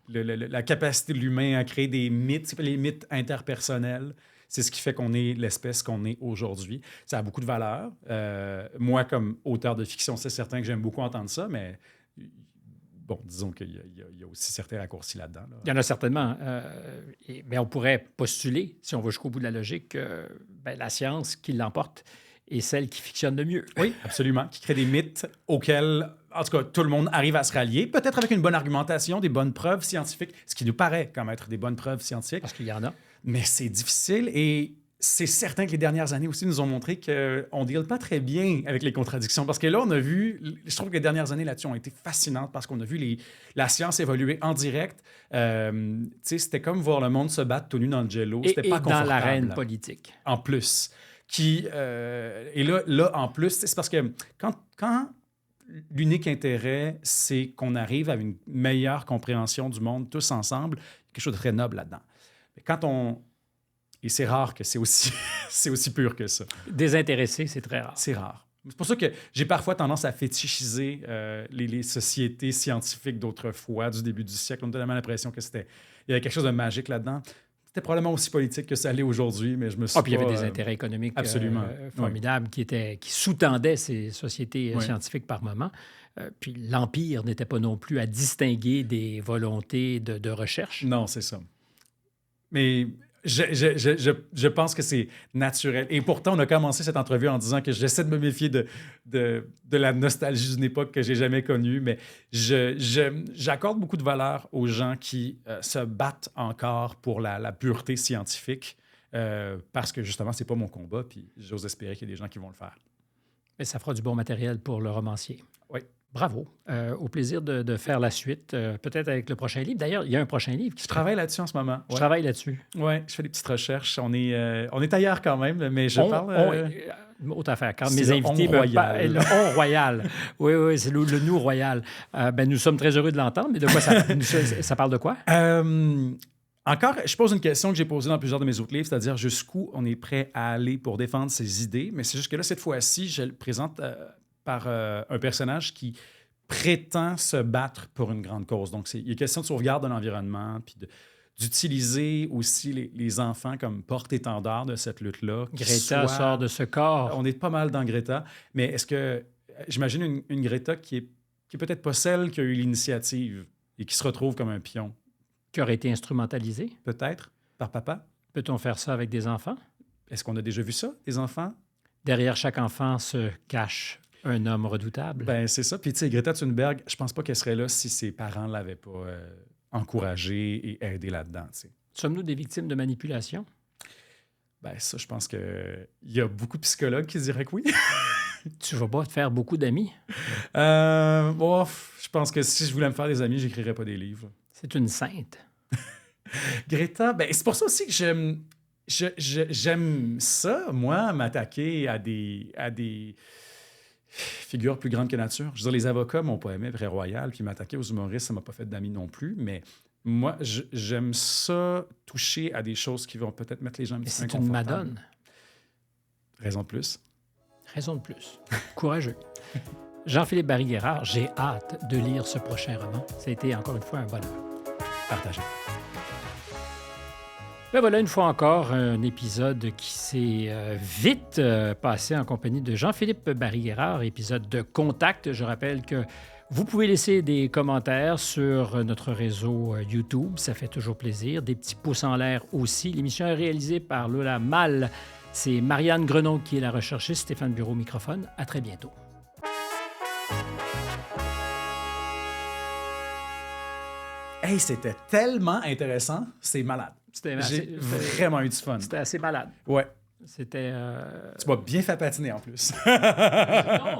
La capacité de l'humain à créer des mythes, les mythes interpersonnels, c'est ce qui fait qu'on est l'espèce qu'on est aujourd'hui. Ça a beaucoup de valeur. Moi, comme auteur de fiction, c'est certain que j'aime beaucoup entendre ça, mais... Bon, disons qu'il y a aussi certains raccourcis là-dedans. Là. Il y en a certainement. Mais on pourrait postuler, si on va jusqu'au bout de la logique, que la science qui l'emporte est celle qui fictionne le mieux. Oui, absolument. Qui crée des mythes auxquels, en tout cas, tout le monde arrive à se rallier, peut-être avec une bonne argumentation, des bonnes preuves scientifiques, ce qui nous paraît comme être des bonnes preuves scientifiques. Parce qu'il y en a. Mais c'est difficile et... C'est certain que les dernières années aussi nous ont montré qu'on ne deal pas très bien avec les contradictions. Parce que là, on a vu, je trouve que les dernières années là-dessus ont été fascinantes parce qu'on a vu la science évoluer en direct. C'était comme voir le monde se battre tout nu dans le jello. C'était pas confortable. Dans l'arène politique. En plus. Et là, en plus, c'est parce que quand l'unique intérêt, c'est qu'on arrive à une meilleure compréhension du monde tous ensemble, quelque chose de très noble là-dedans. Et c'est rare que c'est aussi pur que ça. Désintéressé, c'est très rare. C'est rare. C'est pour ça que j'ai parfois tendance à fétichiser les sociétés scientifiques d'autrefois, du début du siècle. On a tellement l'impression qu'il y avait quelque chose de magique là-dedans. C'était probablement aussi politique que ça l'est aujourd'hui, mais je me suis puis il y avait des intérêts économiques formidables qui sous-tendaient ces sociétés scientifiques par moment. Puis l'Empire n'était pas non plus à distinguer des volontés de recherche. Non, c'est ça. Mais... Je pense que c'est naturel. Et pourtant, on a commencé cette entrevue en disant que j'essaie de me méfier de la nostalgie d'une époque que j'ai jamais connue, mais j'accorde beaucoup de valeur aux gens qui se battent encore pour la pureté scientifique parce que, justement, c'est pas mon combat, puis j'ose espérer qu'il y a des gens qui vont le faire. Mais ça fera du bon matériel pour le romancier. Oui. Bravo. Au plaisir de faire la suite, peut-être avec le prochain livre. D'ailleurs, il y a un prochain livre. Je travaille là-dessus en ce moment. Je travaille là-dessus. Oui, je fais des petites recherches. On est ailleurs quand même, mais je parle... Autre affaire. Quand mes invités le on royal. Oui, c'est le nous royal. Nous sommes très heureux de l'entendre, mais de quoi ça parle de quoi? Encore, je pose une question que j'ai posée dans plusieurs de mes autres livres, c'est-à-dire jusqu'où on est prêt à aller pour défendre ses idées. Mais c'est juste que là, cette fois-ci, je le présente par un personnage qui prétend se battre pour une grande cause. Donc, il est question de sauvegarde de l'environnement, puis d'utiliser aussi les enfants comme porte-étendard de cette lutte-là. Greta sort de ce corps. On est pas mal dans Greta, mais est-ce que... J'imagine une Greta qui est peut-être pas celle qui a eu l'initiative et qui se retrouve comme un pion. Qui aurait été instrumentalisée? Peut-être, par papa. Peut-on faire ça avec des enfants? Est-ce qu'on a déjà vu ça, des enfants derrière chaque enfant se cache un homme redoutable. Ben c'est ça. Puis, tu sais, Greta Thunberg, je pense pas qu'elle serait là si ses parents l'avaient pas encouragée et aidée là-dedans, tu sais. Sommes-nous des victimes de manipulation? Ben ça, je pense qu'il y a beaucoup de psychologues qui diraient que oui. Tu vas pas te faire beaucoup d'amis? Bon, je pense que si je voulais me faire des amis, j'écrirais pas des livres. C'est une sainte. Greta, ben, c'est pour ça aussi que j'aime ça, moi, m'attaquer à des figures plus grandes que nature. Je veux dire, les avocats m'ont pas aimé, Vrai Royal, puis m'attaquer aux humoristes, ça m'a pas fait d'amis non plus, mais moi, j'aime ça, toucher à des choses qui vont peut-être mettre les gens un Mais petit peu c'est une inconfortables. madone. Raison de plus. Raison de plus. Courageux. Jean-Philippe Barry-Guerrard, j'ai hâte de lire ce prochain roman. Ça a été encore une fois un bonheur. Partagez. Ben voilà, une fois encore, un épisode qui s'est vite passé en compagnie de Jean-Philippe Barry-Guerrard, épisode de Contact. Je rappelle que vous pouvez laisser des commentaires sur notre réseau YouTube, ça fait toujours plaisir. Des petits pouces en l'air aussi. L'émission est réalisée par Lola Mal. C'est Marianne Grenon qui est la recherchiste, Stéphane Bureau microphone. À très bientôt. Hey, c'était tellement intéressant, c'est malade. J'ai vraiment eu du fun. C'était assez malade. Ouais. C'était... Tu m'as bien fait patiner en plus. Non.